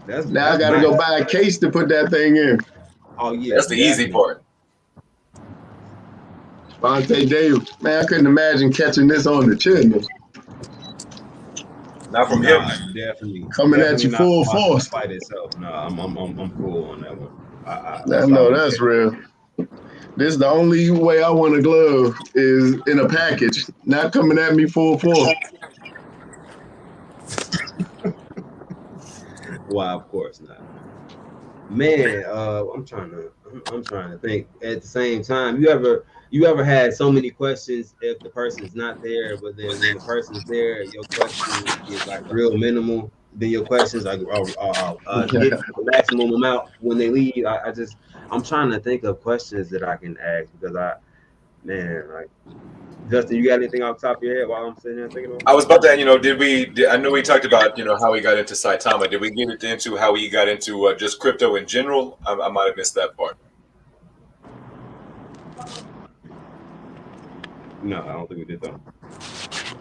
S4: Now I gotta go buy a case to put that thing in.
S1: Oh yeah,
S5: that's the easy part.
S4: Javante Davis. Man, I couldn't imagine catching this on the chin.
S5: Not from him.
S1: Definitely
S4: coming at you full force.
S1: Fight itself. No, I'm cool on that one.
S4: I know that's real. This is the only way I want a glove is in a package, not coming at me full force.
S1: Why, of course not. Man, I'm trying to think. At the same time, you ever had so many questions if the person's not there, but then when the person's there, your question is like real minimal. Then your questions like get the maximum amount when they leave. I'm trying to think of questions that I can ask because like Justin, you got anything off the top of your head while I'm sitting there thinking about it?
S5: I was about that, I know we talked about, how he got into Saitama. Did we get into how he got into just crypto in general? I might have missed that part.
S1: No, I don't think we did that.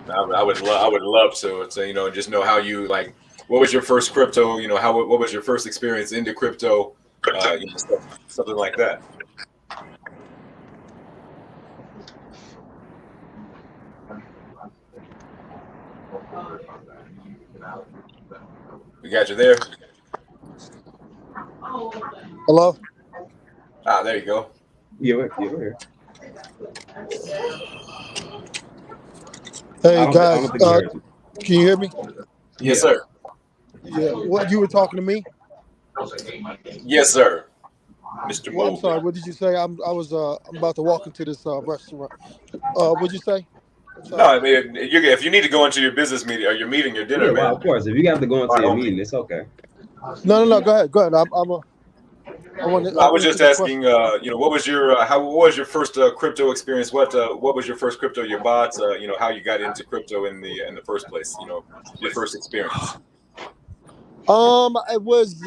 S5: I would love to just know how you what was your first crypto, what was your first experience into crypto, something like that. We got you there.
S3: Hello?
S5: There you go.
S1: Yeah, we're here.
S3: Hey guys, can you hear me?
S5: Yes, sir.
S3: Yeah. What, you were talking to me?
S5: Yes, sir. Mr.
S3: Well, I'm
S5: Mobley.
S3: sorry. What did you say? I'm about to walk into this restaurant. What'd you say?
S5: No, I mean, if you need to go into your business meeting or your meeting, your dinner,
S1: Yeah,
S5: man.
S1: well, of course. If you have to go into your meeting, it's okay.
S3: No. Go ahead.
S5: I was just asking, what was your first crypto experience? What was your first crypto you bought? How you got into crypto in the first place? Your first experience.
S3: It was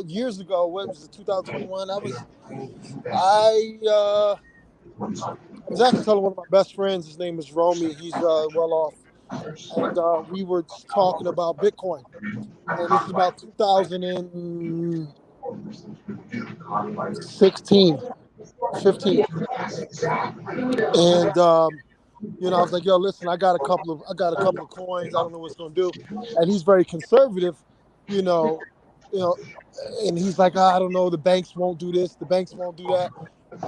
S3: years ago. When was it? 2021. I was actually telling one of my best friends. His name is Romy. He's well off, and we were talking about Bitcoin. And this is about 2016, 15. And I was like, yo, listen, I got a couple of coins. I don't know what's gonna do. And he's very conservative, you know, and he's like, I don't know, the banks won't do this, the banks won't do that.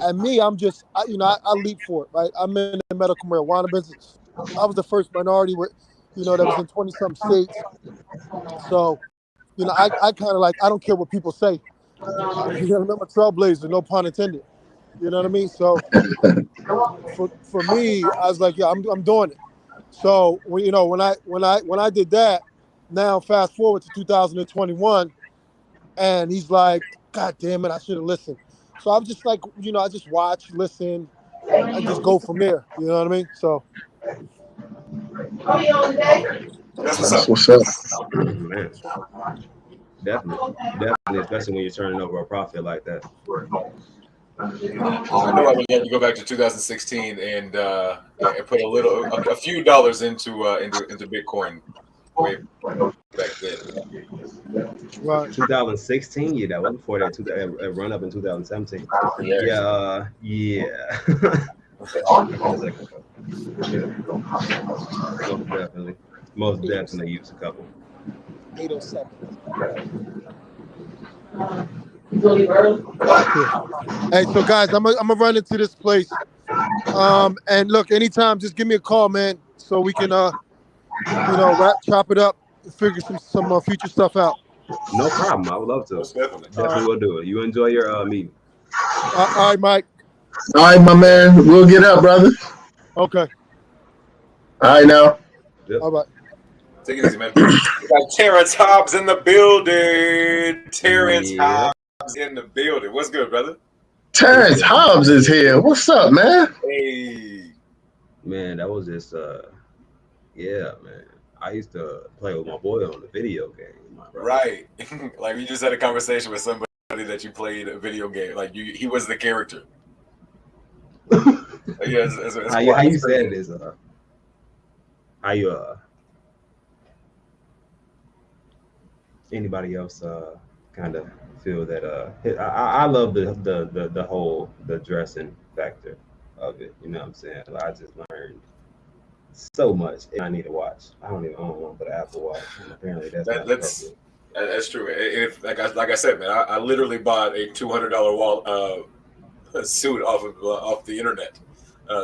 S3: And me, I'm just, I leap for it, right? I'm in the medical marijuana business. I was the first minority with, that was in 20-something states. So, I kind of like, I don't care what people say. I'm a trailblazer, no pun intended. You know what I mean? So for me, I was like, yeah, I'm doing it. So when I did that, now fast forward to 2021, and he's like, God damn it, I should have listened. So I'm just like, I just watch, listen, and just go from there. You know what I mean? So
S5: That's what's
S4: That's
S5: up.
S4: what's up.
S1: Man, definitely, especially when you're turning over a profit like that.
S5: I know I would let you go back to 2016 and put a few dollars into Bitcoin way back then.
S3: right.
S1: 2016, yeah, that was before that run up in 2017. Yeah, yeah. Most definitely use a couple.
S3: 807.
S6: Yeah.
S3: Hey, so guys, I'm gonna run into this place. And look, anytime, just give me a call, man, so we can chop it up, figure some future stuff out.
S1: No problem. I would love to.
S5: Most definitely.
S1: Definitely will do it. You enjoy your meeting.
S3: All right, Mike.
S4: All right, my man. We'll get up, brother.
S3: Okay.
S4: All right, now.
S1: Yep.
S3: All right.
S5: Take it easy, man. We got Terrence Hobbs in the building. Terrence
S1: Yeah.
S5: Hobbs in the building. What's good, brother?
S4: Terrence Hobbs is here. What's up, man?
S5: Hey.
S1: Man, that was just yeah, man. I used to play with my boy on the video game.
S5: Right. Like we just had a conversation with somebody that you played a video game. Like he was the character. Yeah, it's
S1: how you said it is how you anybody else kind of feel that I love the whole the dressing factor of it. You know what I'm saying? Like, I just learned so much. I need to watch. I don't own one, but Apple Watch. And apparently
S5: that's true. If like I said, man, I literally bought a $200 suit off the internet.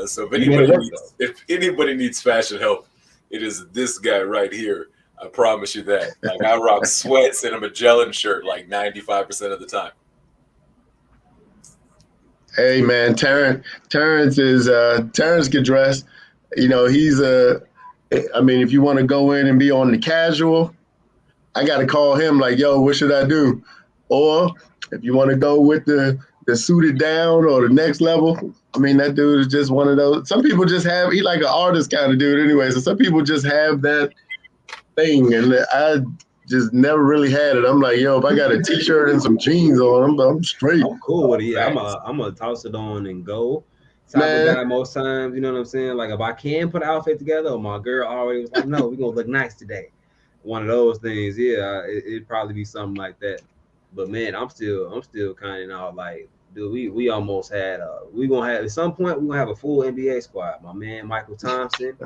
S5: So if anybody needs fashion help, it is this guy right here. I promise you that. Like I rock sweats and a Magellan shirt like 95% of the time.
S4: Hey, man, Terrence can dress. He's I mean, if you want to go in and be on the casual, I got to call him like, yo, what should I do? Or if you want to go with the suited down or the next level, I mean, that dude is just one of those. Some people just he like an artist kind of dude anyway. So some people just have that thing. And I just never really had it. I'm like, yo, if I got a t-shirt and some jeans on, I'm straight.
S1: I'm cool with it. Yeah, I'm a toss it on and go type of guy most times. You know what I'm saying? Like if I can put an outfit together, or my girl already was like, no, we're gonna look nice today. One of those things, yeah, it'd probably be something like that. But man, I'm still kind of like, dude, we almost had we gonna have at some point we're gonna have a full NBA squad. My man Michael Thompson,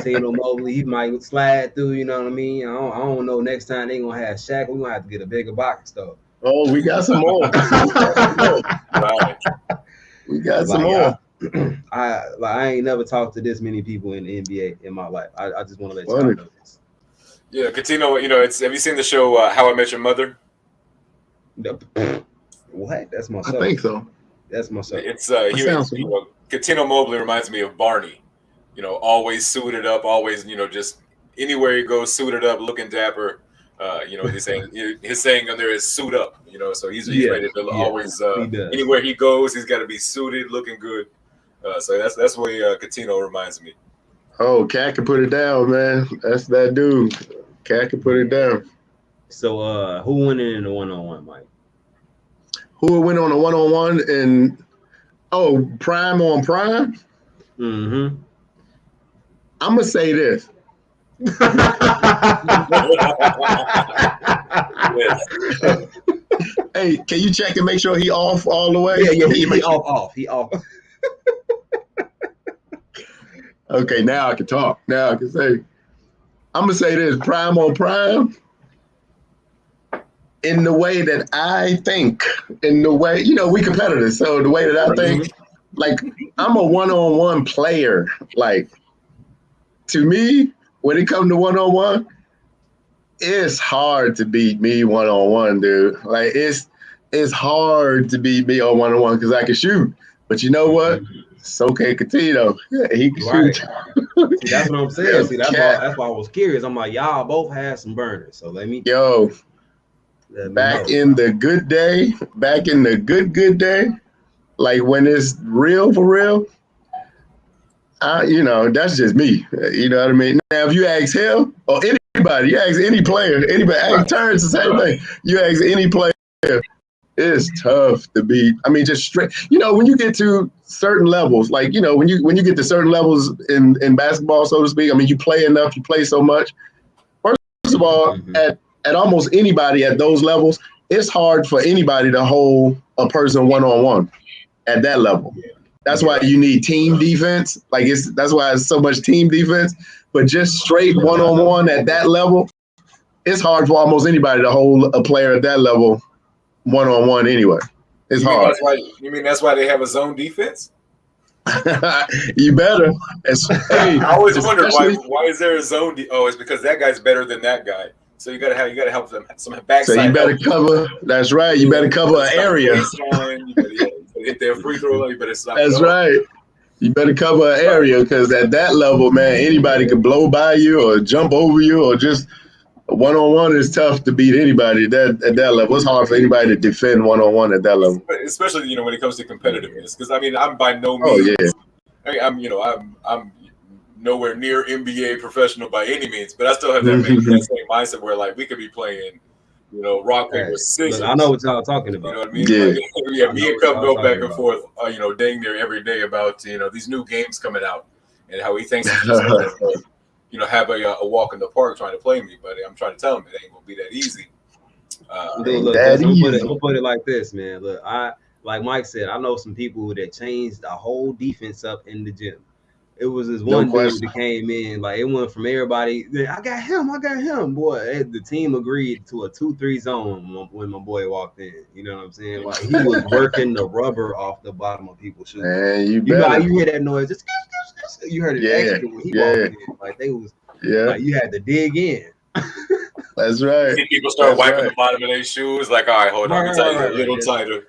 S1: Tino Mobley, he might slide through. You know what I mean? I don't know. Next time they gonna have Shaq. We're gonna have to get a bigger box though.
S4: Oh, we got some more.
S5: Right.
S4: We got some more.
S1: I ain't never talked to this many people in the NBA in my life. I just want to let y'all know this.
S5: Yeah, Catino, have you seen the show How I Met Your Mother?
S1: What? That's my son.
S4: I think so.
S1: That's my son.
S5: It's Catino Mobley reminds me of Barney. Always suited up, always just anywhere he goes, suited up, looking dapper. His saying on there is suit up. So he's ready to always anywhere he goes, he's got to be suited, looking good. So that's what Catino reminds me.
S4: Oh, Cat can put it down, man. That's that dude. Cat can put it down.
S1: So who went in the one-on-one, Mike?
S4: Who went on a one-on-one and Prime on Prime?
S1: Mm-hmm.
S4: I'm gonna say this. Hey, can you check and make sure he off all the way?
S1: Yeah, he off. He off.
S4: Okay, now I can talk. Now I can say, I'm gonna say this: Prime on Prime. in the way that I think, in the way, we competitors. So the way that I think, like, I'm a one-on-one player. Like, to me, when it comes to one-on-one, it's hard to beat me one-on-one, dude. Like, it's hard to beat me on one-on-one because I can shoot. But you know what? So can Coutinho. Yeah, he can shoot.
S1: See, that's what I'm saying. See, that's why I was curious. I'm like, y'all both had some burners, so let me
S4: in the good day, like when it's real for real, that's just me. You know what I mean? Now, if you ask him or anybody, you ask any player, anybody, ask Terrence the same thing. You ask any player, it's tough to beat. I mean, just straight. When you get to certain levels, like when you get to certain levels in basketball, so to speak. I mean, you play enough, you play so much. First of all, at almost anybody at those levels, it's hard for anybody to hold a person one-on-one at that level. That's why you need team defense. Like that's why it's so much team defense. But just straight one-on-one at that level, it's hard for almost anybody to hold a player at that level one-on-one anyway. It's hard.
S5: You mean that's why they have a zone defense?
S4: You better.
S5: I always wonder why is there a zone? It's because that guy's better than that guy. So you gotta help them some backside.
S4: So you better cover. That's right. You better cover an area.
S5: You better hit their free throw line. You better stop.
S4: That's right. You better cover an area because at that level, man, anybody can blow by you or jump over you or just one-on-one is tough to beat anybody at that level. It's hard for anybody to defend one-on-one at that level.
S5: Especially, when it comes to competitiveness. Because, I mean, I'm by no means I'm nowhere near NBA professional by any means, but I still have that same mindset where, like, we could be playing, rock, paper, scissors.
S1: I know what y'all talking about.
S5: You know what I mean?
S4: Yeah.
S5: Like, me and Cub go back and forth, dang near every day about, these new games coming out and how he thinks he's just going to, have a walk in the park trying to play me. But I'm trying to tell him it ain't going to be that easy.
S1: I'm gonna put it like this, man. Look, like Mike said, I know some people that changed the whole defense up in the gym. It was this one dude that came in, like it went from everybody. I got him, boy. The team agreed to a 2-3 zone when my boy walked in. You know what I'm saying? Like he was working the rubber off the bottom of people's shoes.
S4: Man, you
S1: hear that noise? Just, you heard it extra when he walked in. Like they was, like you had to dig in.
S4: That's right.
S5: See people start wiping the bottom of their shoes. Like, all right, hold on, a little tighter.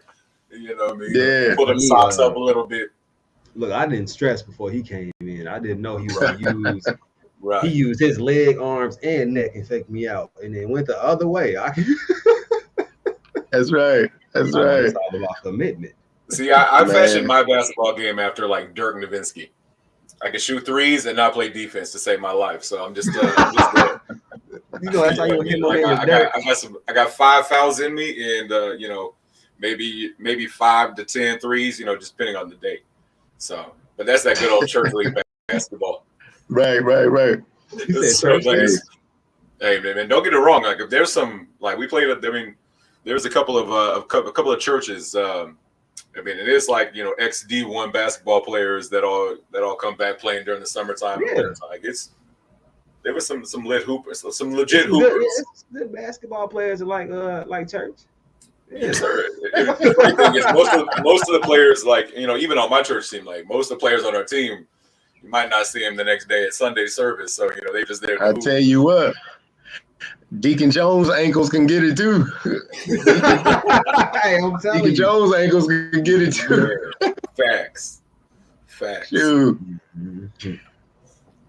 S5: You know what I mean?
S4: Yeah.
S5: Pull them socks up a little bit.
S1: Look, I didn't stress before he came in. I didn't know he would use. He used his leg, arms, and neck and faked me out, and then went the other way.
S4: That's right. That's right.
S1: It's all about commitment.
S5: See, I fashioned my basketball game after like Dirk Nowitzki. I can shoot threes and not play defense to save my life. So I'm just there.
S1: That's how you hit my
S5: I got 5 fouls in me, and maybe 5 to 10 threes. Just depending on the day. So, but that's that good old church league basketball.
S4: Right.
S5: Hey man, don't get it wrong. Like if there's some we played. I mean, there's a couple of churches. I mean, it is like ex D1 basketball players that all come back playing during the summertime.
S1: Yeah.
S5: Like there was some lit hoopers, some legit hoopers.
S1: Good basketball players are like church.
S5: Yeah. Yes, sir. The funny thing is, most of the players, even on my church team, most of the players on our team, you might not see them the next day at Sunday service. So they just there.
S4: I tell you what, Deacon Jones' ankles can get it too.
S1: Hey, I'm telling
S4: Deacon Jones' ankles can get it too.
S5: Yeah. Facts.
S4: Shoot.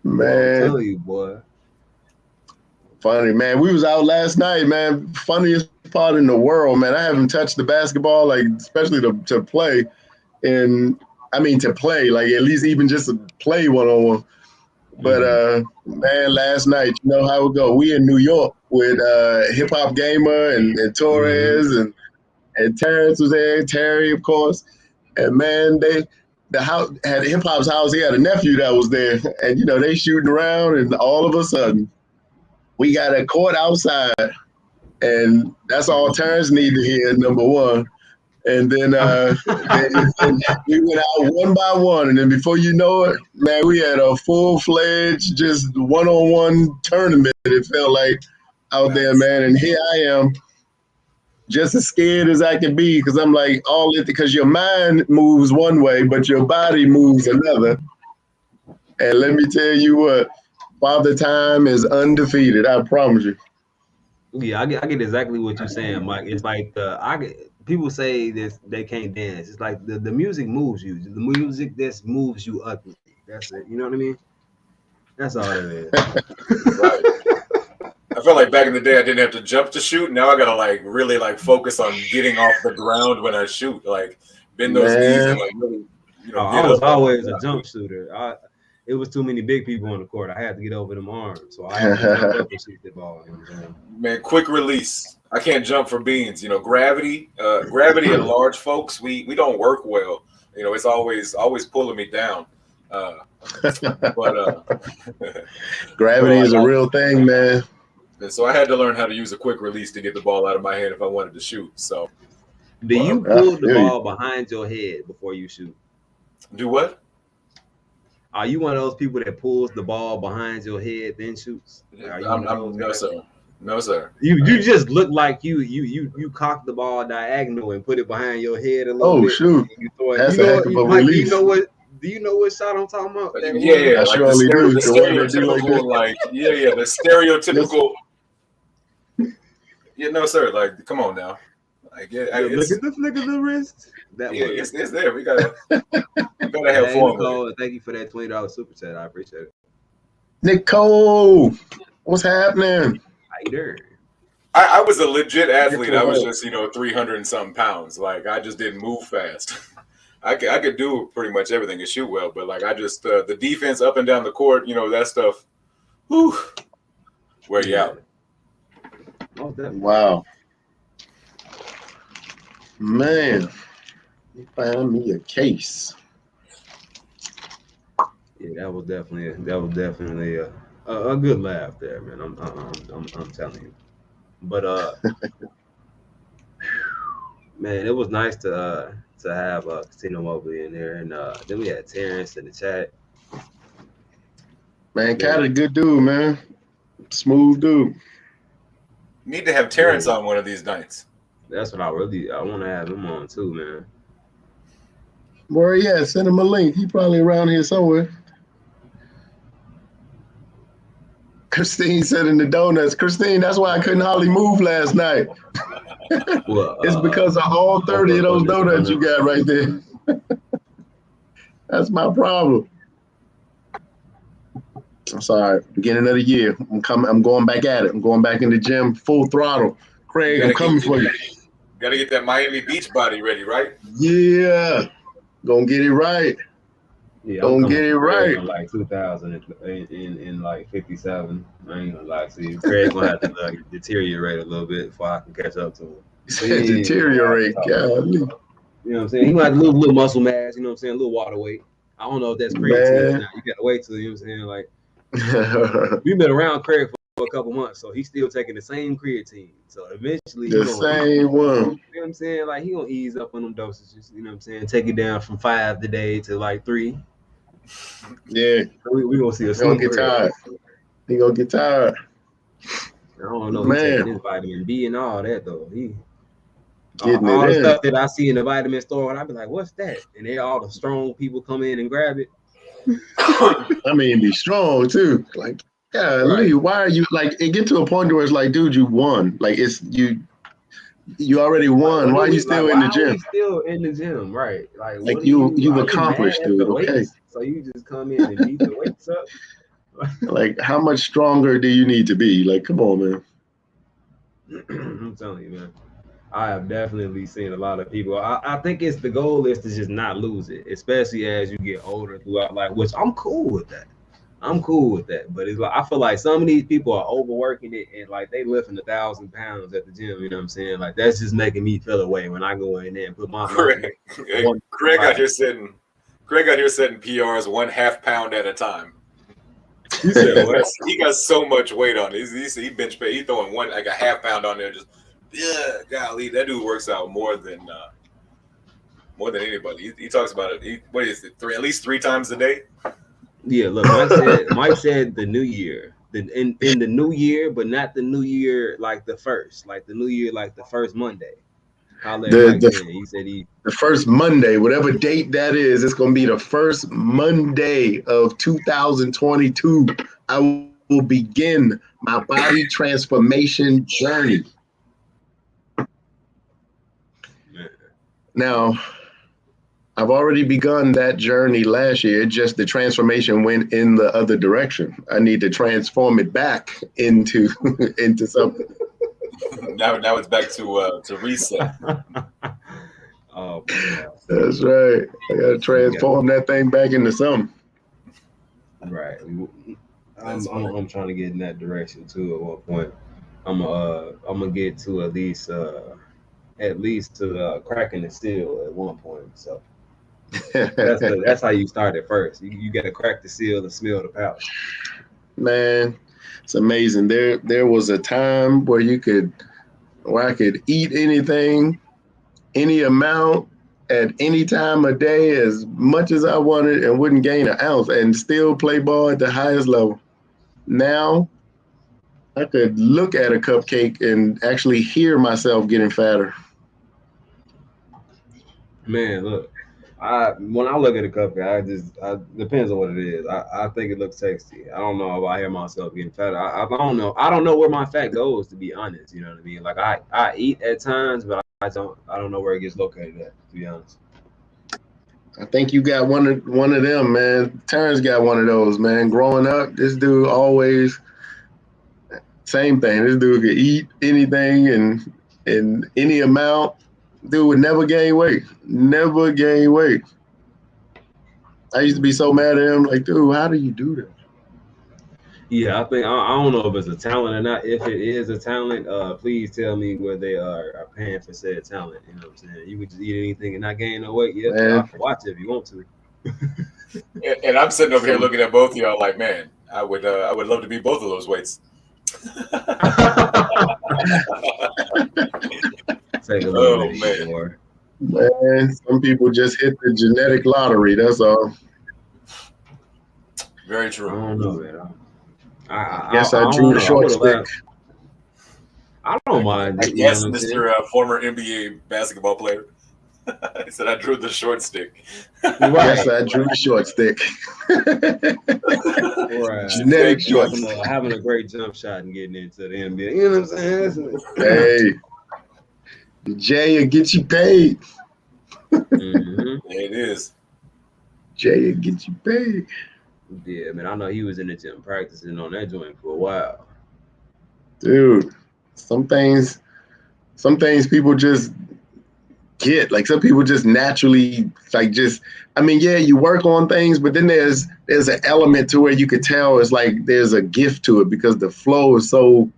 S4: Man,
S1: I'm telling you, boy.
S4: Funny, man. We was out last night, man. Funniest part in the world, man. I haven't touched the basketball, especially to play. To play, at least even just to play one-on-one. But, man, last night, you know how it go. We in New York with Hip Hop Gamer and Torres and Terrence was there, Terry, of course. And, man, the house had Hip Hop's house. He had a nephew that was there. And, they shooting around, and all of a sudden, we got a court outside, and that's all Terrence needed to hear, number one. And then we went out one by one, and then before you know it, man, we had a full-fledged, just one-on-one tournament, it felt like, out there, man. And here I am, just as scared as I can be because I'm like, because your mind moves one way, but your body moves another. And let me tell you what, Father Time is undefeated. I promise you.
S1: Yeah, I get exactly what you're saying, Mike. It's like people say this they can't dance. It's like the music moves you. The music just moves you ugly. That's it. You know what I mean? That's all it is.
S5: Right. I felt like back in the day I didn't have to jump to shoot. Now I gotta like really like focus on getting off the ground when I shoot. Like bend those knees and like really,
S1: I was always a jump shooter. It was too many big people on the court. I had to get over them arms, so I had to jump up and shoot the ball. You know what I'm saying?
S5: Man, quick release. I can't jump for beans. Gravity and large folks, we don't work well. It's always pulling me down.
S4: Gravity is a real thing, man.
S5: And so I had to learn how to use a quick release to get the ball out of my hand if I wanted to shoot. So,
S1: do you pull the ball behind your head before you shoot?
S5: Do what?
S1: Are you one of those people that pulls the ball behind your head then shoots?
S5: No, sir. No, sir.
S1: You just look like you cock the ball diagonal and put it behind your head a little bit.
S4: Oh shoot! That's a heck of a release.
S1: Do you know what shot I'm talking about?
S5: Yeah,
S4: I surely do.
S5: The stereotypical, the stereotypical. Yeah, no, sir. Like, come on now. Like,
S1: look at the wrist.
S5: It's there. We gotta have fun.
S1: Thank you for that $20 super chat. I appreciate it.
S4: Nicole, what's happening?
S1: How you doing?
S5: I was a legit athlete. I was just 300 and something pounds. Like I just didn't move fast. I could do pretty much everything and shoot well, but like I just the defense up and down the court, that stuff. Whew, wear you out.
S1: Oh,
S4: wow, man, you found me a case.
S1: Yeah, that was definitely a good laugh there, man. I'm telling you, but man, it was nice to have Casino Mobley in there, and then we had Terrence in the chat.
S4: Man, Cat a good dude, man. Smooth dude.
S5: Need to have Terrence on one of these nights.
S1: That's what I want to have him on too, man.
S4: Where he at? Send him a link. He probably around here somewhere. Christine said in the donuts. Christine, that's why I couldn't hardly move last night.
S1: Well,
S4: it's because of all 30 of those donuts you got right there. That's my problem. I'm sorry. Beginning of the year. I'm going back at it. I'm going back in the gym full throttle. Craig, I'm coming for you.
S5: Gotta get that Miami Beach body ready, right?
S4: Yeah. Gonna get it right.
S1: Yeah,
S4: don't get it right.
S1: In like 2000 in like 57. I ain't gonna lie to you. Craig gonna have to deteriorate a little bit before I can catch up to him.
S4: Deteriorate, God.
S1: You know what I'm saying? He might have a little muscle mass, you know what I'm saying? A little water weight. I don't know if that's creatine. You gotta wait till, you know what I'm saying? Like, we've been around Craig for a couple months, so he's still taking the same creatine. So eventually,
S4: the same one.
S1: You know what I'm saying? Like, he gonna ease up on them dosages. You know what I'm saying? Take it down from 5 today to like 3.
S4: Yeah,
S1: we gonna see a
S4: He gonna get tired. He gonna get tired.
S1: I don't know. He's taking his vitamin B and all that though. He
S4: all
S1: the stuff that I see in the vitamin store, and I be like, "What's that?" And then all the strong people come in and grab it.
S4: I mean, be strong too. Like, yeah, right. Why are you like? It get to a point where it's like, dude, you won. Like, it's you already won. Why are you still in the gym?
S1: Still in the gym, right?
S4: Like you've accomplished, dude. Okay.
S1: So you just come in and beat the weights up.
S4: Like, how much stronger do you need to be? Like, come on, man.
S1: I'm telling you, man. I have definitely seen a lot of people. I think the goal is to just not lose it, especially as you get older throughout life, which I'm cool with that. But it's like I feel like some of these people are overworking it and like they lifting 1,000 pounds at the gym. You know what I'm saying? Like that's just making me feel away when I go in there and put my
S5: Craig out here setting PRs 1/2 pound at a time.
S1: You said what?
S5: He got so much weight on it. He bench press. He throwing like a 1/2 pound on there. Just golly, that dude works out more than anybody. He talks about it. What is it? At least 3 times a day.
S1: Yeah, look, Mike said the new year. in the new year, but not the new year like the first, like the new year like the first Monday. Holla at Mike then. He said
S4: the first Monday, whatever date that is, it's going to be the first Monday of 2022. I will begin my body transformation journey. Now, I've already begun that journey last year. Just the transformation went in the other direction. I need to transform it back into into something.
S5: Now it's back to reset.
S1: oh my God.
S4: That's right. I got to transform that thing back into something.
S1: Right. I'm trying to get in that direction too. At one point, I'm gonna get to at least to cracking the seal at one point. So that's how you start it first. You got to crack the seal and smell the pouch.
S4: Man, it's amazing. There was a time where I could eat anything, any amount, at any time of day, as much as I wanted, and wouldn't gain an ounce, and still play ball at the highest level. Now, I could look at a cupcake and actually hear myself getting fatter.
S1: Man, look, when I look at a cupcake, I depends on what it is. I think it looks tasty. I don't know if I hear myself getting fat. I don't know. I don't know where my fat goes, to be honest. You know what I mean? Like I eat at times, but I don't know where it gets located at, to be honest.
S4: I think you got one of them, man. Terrence got one of those, man. Growing up, this dude always same thing. This dude could eat anything and in any amount. Dude would never gain weight. Never gain weight. I used to be so mad at him, like, dude, how do you do that?
S1: Yeah, I think I don't know if it's a talent or not. If it is a talent, please tell me where they are paying for said talent. You know what I'm saying? You could just eat anything and not gain no weight. Yeah, y'all can watch it if you want to.
S5: And I'm sitting over here looking at both of y'all like, man, I would love to be both of those weights.
S1: Take a little bit more.
S4: Man, some people just hit the genetic lottery. That's all.
S5: Very true.
S1: I don't know, man.
S4: I drew the short stick.
S1: I don't mind.
S5: I guess, Mr. Former NBA basketball player. He said I drew the short stick.
S1: Right.
S4: Yes, I drew the short stick.
S1: Right.
S4: Genetic short stick.
S1: Having a great jump shot and getting into the NBA. You know what I'm saying?
S4: Hey, Jay will get you paid.
S1: Mm-hmm.
S5: It is.
S4: Jay will get you paid.
S1: Yeah, man. I know he was in the gym practicing on that joint for a while.
S4: Dude, some things people just get. Like some people just naturally you work on things, but then there's an element to where you could tell it's like there's a gift to it because the flow is so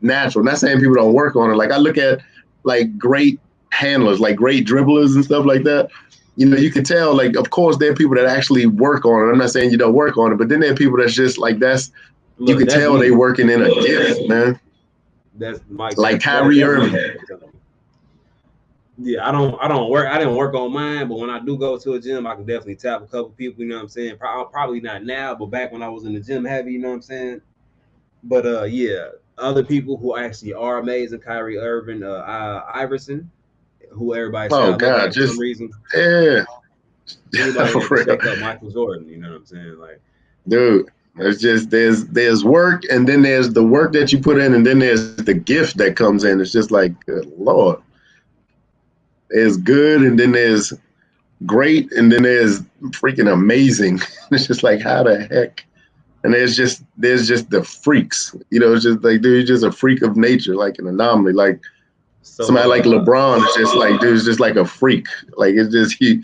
S4: natural. Not saying people don't work on it. Like I look at like great handlers, like great dribblers and stuff like that. You know, you can tell, like, of course, there are people that actually work on it. I'm not saying you don't work on it, but then there are people that's just like, you can tell they working in a gift, man.
S1: That's Mike.
S4: Like Kyrie Irving.
S1: Yeah, I didn't work on mine, but when I do go to a gym, I can definitely tap a couple people, you know what I'm saying? Probably not now, but back when I was in the gym heavy, you know what I'm saying? But yeah, other people who actually are amazing, Kyrie Irving, Iverson, who everybody said for some reason.
S4: Yeah.
S1: Anybody that can pick up Michael Jordan, you know what I'm saying? Like,
S4: dude, there's work, and then there's the work that you put in, and then there's the gift that comes in. It's just like, good Lord. There's good, and then there's great, and then there's freaking amazing. It's just like, how the heck? And there's just the freaks. You know, it's just like, dude, you're just a freak of nature, like an anomaly. Like somebody like LeBron is just like, dude, it's just like a freak. Like it's just you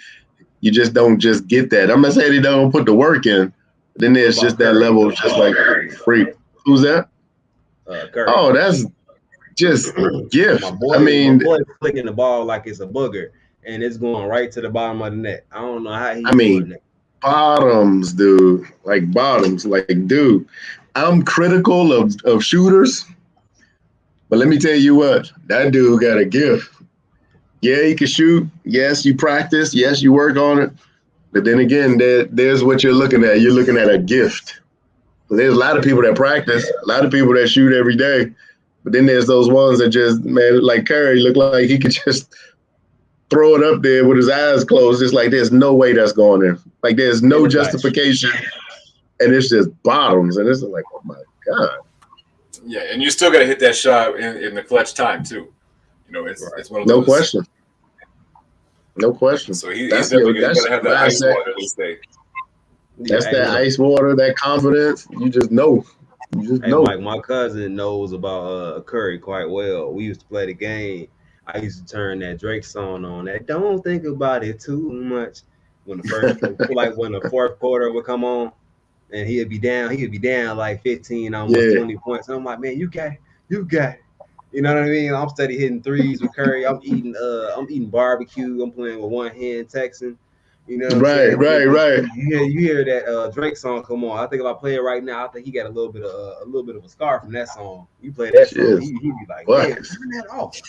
S4: just don't just get that. I'm not saying he don't put the work in. Then there's just that level of just like freak. Who's that?
S1: Curry.
S4: Oh, that's just gift.
S1: My boy flicking the ball like it's a booger, and it's going right to the bottom of the net. I don't know how he's doing that.
S4: Bottoms, dude. Like bottoms. Like, dude, I'm critical of shooters, but let me tell you what, that dude got a gift. Yeah, he can shoot. Yes, you practice. Yes, you work on it. But then again, there's what you're looking at. You're looking at a gift. There's a lot of people that practice, a lot of people that shoot every day, but then there's those ones that just, man, like Curry, look like he could just throw it up there with his eyes closed. It's like there's no way that's going in. Like there's no justification, and it's just bottoms, and it's like, oh my god.
S5: Yeah, and you still got to hit that shot in the clutch time too. You know, it's one of those.
S4: No question. No question.
S5: So he's definitely going to have that ice water this day.
S4: That's that ice water, that confidence. You just know. You just know.
S1: Mike, my cousin knows about Curry quite well. We used to play the game. I used to turn that Drake song on. That don't think about it too much. When the fourth quarter would come on, and he'd be down like 15, almost 20 points. And I'm like, man, you got it. You know what I mean? I'm steady hitting threes with Curry. I'm eating barbecue. I'm playing with one hand texting. You know what I'm saying?
S4: Right.
S1: You hear that Drake song come on. I think if I play it right now, I think he got a little bit of a scar from that song. You play that song, he'd be like, man, turn that off.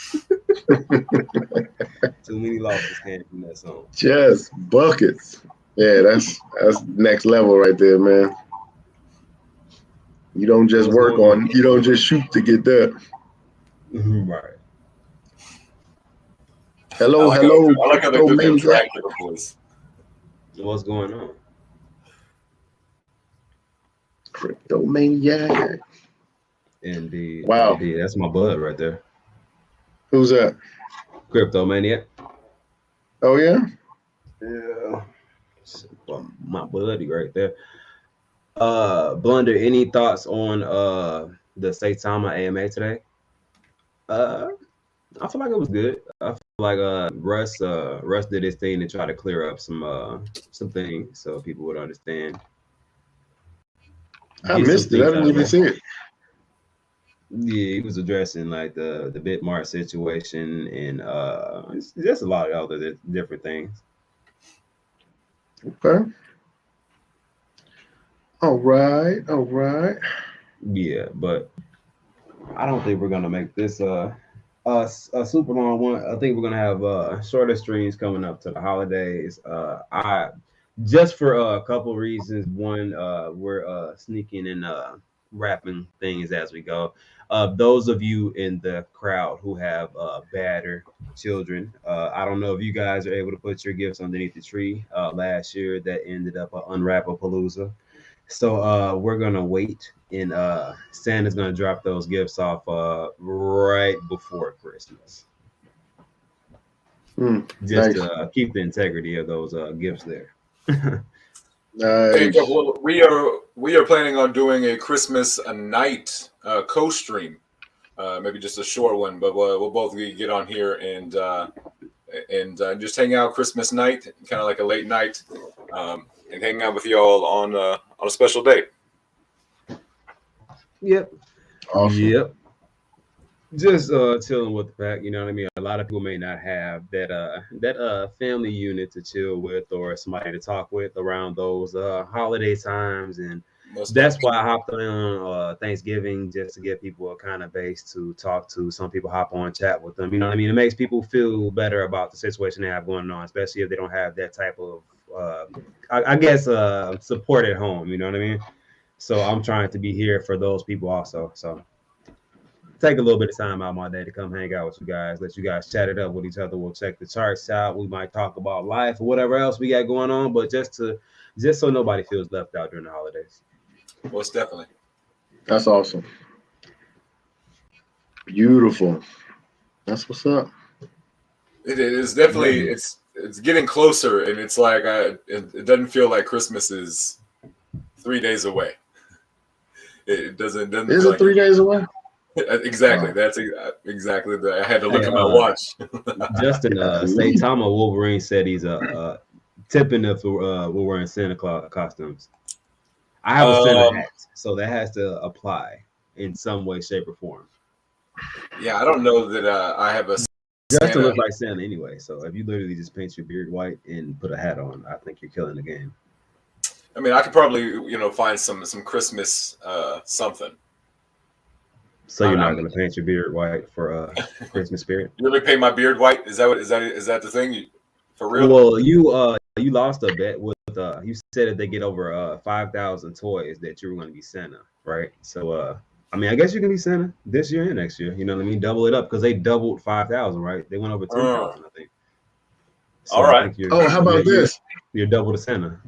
S1: Too many losses came from that song.
S4: Just buckets. Yeah, that's next level right there, man. You don't just you don't just shoot to get that.
S1: Right.
S4: Hello.
S5: I like how they do their Dracula voice.
S1: What's going on?
S4: Crypto maniac.
S1: Indeed.
S4: Wow.
S1: Indeed. That's my bud right there.
S4: Who's that?
S1: Crypto maniac.
S4: Oh yeah?
S1: Yeah. My buddy right there. Blunder, any thoughts on the Saitama AMA today? I feel like it was good. I feel like Russ did his thing to try to clear up some things so people would understand.
S4: I missed it. I didn't even see it.
S1: Yeah, he was addressing like the Bitmart situation and it's just a lot of other different things.
S4: Okay. All right.
S1: Yeah, but I don't think we're gonna make this a super long one. I think we're gonna have shorter streams coming up to the holidays. I just for a couple reasons. One, we're sneaking and wrapping things as we go. Those of you in the crowd who have badder children, I don't know if you guys are able to put your gifts underneath the tree. Last year that ended up an Unwrap-A-Palooza. So we're gonna wait, and Santa's gonna drop those gifts off right before Christmas. Just to keep the integrity of those gifts there.
S4: Nice.
S5: Hey, well, we are planning on doing a Christmas night co-stream, maybe just a short one, but we'll both get on here and just hang out Christmas night, kind of like a late night, and hang out with y'all on a special day.
S1: Yep.
S4: Awesome.
S1: Yep. Just chilling with the pack, you know what I mean? A lot of people may not have that family unit to chill with or somebody to talk with around those holiday times, and that's why I hopped on Thanksgiving, just to get people a kind of base to talk to. Some people hop on, chat with them, you know what I mean? It makes people feel better about the situation they have going on, especially if they don't have that type of I guess support at home, you know what I mean? So I'm trying to be here for those people also. So take a little bit of time out of my day to come hang out with you guys, let you guys chat it up with each other. We'll check the charts out. We might talk about life or whatever else we got going on, but just so nobody feels left out during the holidays.
S5: Most definitely.
S4: That's awesome. Beautiful. That's what's up.
S5: It is definitely it's getting closer, and it's like it doesn't feel like Christmas is 3 days away. It doesn't.
S4: Is it 3 days away?
S5: Exactly. That's exactly. I had to look at my watch.
S1: Justin, Saitama Wolverine said he's tipping if we're wearing Santa Claus costumes. I have a Santa hat, so that has to apply in some way, shape, or form.
S5: Yeah, I don't know that I have a.
S1: Justin looks like Santa anyway, so if you literally just paint your beard white and put a hat on, I think you're killing the game.
S5: I mean, I could probably find some Christmas something.
S1: So you're not going to paint your beard white for Christmas spirit?
S5: You really paint my beard white? Is that the thing? For real?
S1: Well, you lost a bet with you said if they get over 5,000 toys that you were going to be Santa, right? So I mean, I guess you can be Santa this year and next year. You know what I mean? Double it up because they doubled 5,000, right? They went over 10,000, I think. So
S5: All
S1: I
S5: right.
S1: think you're
S4: Oh, how about this?
S1: You're double the Santa.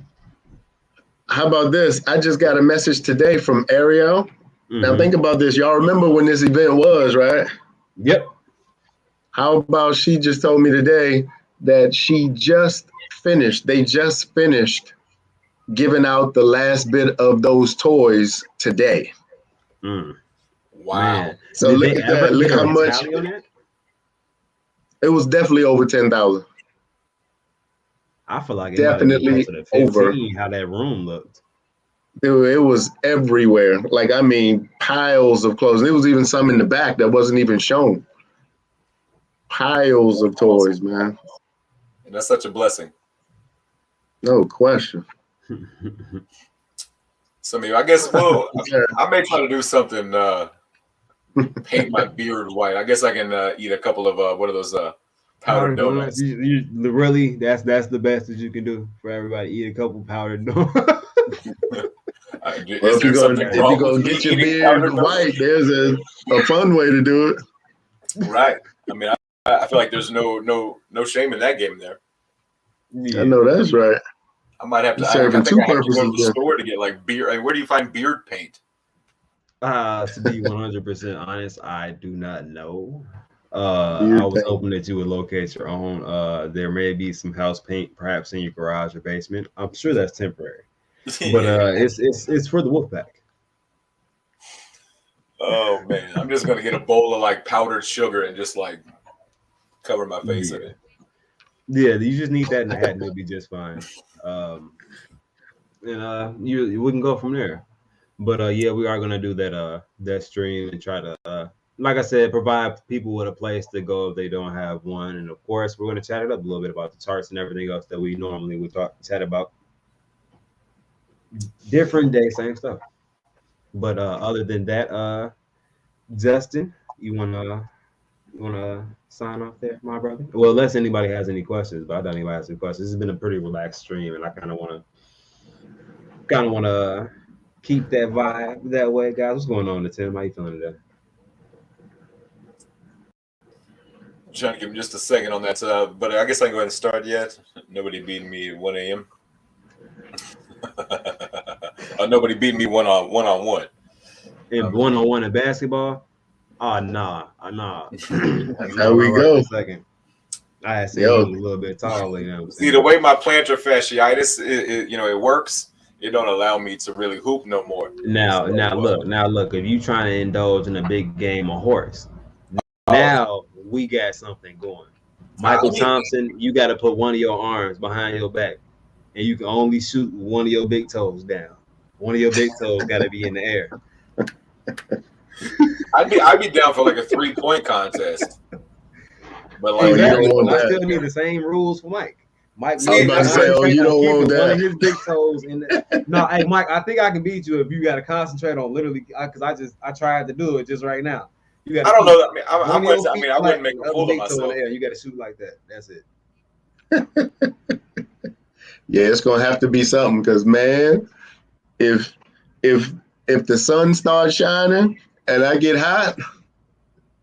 S4: How about this? I just got a message today from Ariel. Now think about this. Y'all remember when this event was, right?
S1: Yep.
S4: How about she just told me today that they just finished giving out the last bit of those toys today.
S1: Mm.
S5: Wow.
S1: Man.
S4: So
S1: Did
S4: look
S1: they
S4: at
S1: ever
S4: that. Look
S1: get
S4: how
S1: a
S4: much.
S1: tally on that?
S4: It was definitely over 10,000.
S1: I feel like it might have been
S4: Definitely
S1: closer to
S4: over.
S1: 15, how that room looked.
S4: Dude, it was everywhere. Like, I mean, piles of clothes. There was even some in the back that wasn't even shown. Piles of toys, man.
S5: And that's such a blessing.
S4: No question.
S5: Some of you, I guess, well, I may try to do something, paint my beard white. I guess I can eat a couple of, what are those, powdered donuts.
S1: You really, that's the best that you can do for everybody. Eat a couple powdered donuts.
S4: Well, if you're gonna get your beard white, there's a fun way to do it.
S5: Right. I mean, I feel like there's no shame in that game there.
S4: Yeah. I know that's right.
S5: I might have to.
S4: Serving two purposes.
S5: To go to the store to get like beard. I mean, where do you find beard paint?
S1: To be 100% honest, I do not know. I was hoping that you would locate your own. There may be some house paint, perhaps in your garage or basement. I'm sure that's temporary, but it's for the Wolfpack.
S5: Oh man, I'm just gonna get a bowl of like powdered sugar and just like cover my face in it.
S1: Yeah, you just need that in the hat, and it'll be just fine. We can go from there. But yeah, we are gonna do that stream and try to like I said, provide people with a place to go if they don't have one. And of course, we're gonna chat it up a little bit about the charts and everything else that we normally would chat about. Different day, same stuff. But other than that, Justin, you wanna sign off there, my brother? Well, unless anybody has any questions, but I don't anybody has any questions. This has been a pretty relaxed stream, and I kind of wanna keep that vibe that way, guys. What's going on, Tim? How you feeling today?
S5: Trying to give me just a second on that, but I guess I can go ahead and start yet. Nobody beating me at 1 a.m. Nobody beating me one on one.
S1: In one-on-one in basketball? Nah.
S4: How we go?
S1: Second. I had said he was a little bit taller. You know.
S5: See, the way my plantar fasciitis, it works. It don't allow me to really hoop no more.
S1: Now look. If you trying to indulge in a big game of horse, now we got something going. Michael Thompson, you got to put one of your arms behind your back, and you can only shoot one of your big toes down. One of your big toes got to be in the air.
S5: I'd be down for like a 3-point contest. But like,
S1: I still need the same rules for Mike. Mike,
S4: you don't want that.
S1: One of his big toes in the. No, hey Mike, I think I can beat you if you got to concentrate on literally because I tried to do it just right now.
S5: I don't know. I wouldn't make a fool of myself.
S1: You got to shoot like that. That's it.
S4: Yeah, it's gonna have to be something because man, if the sun starts shining and I get hot.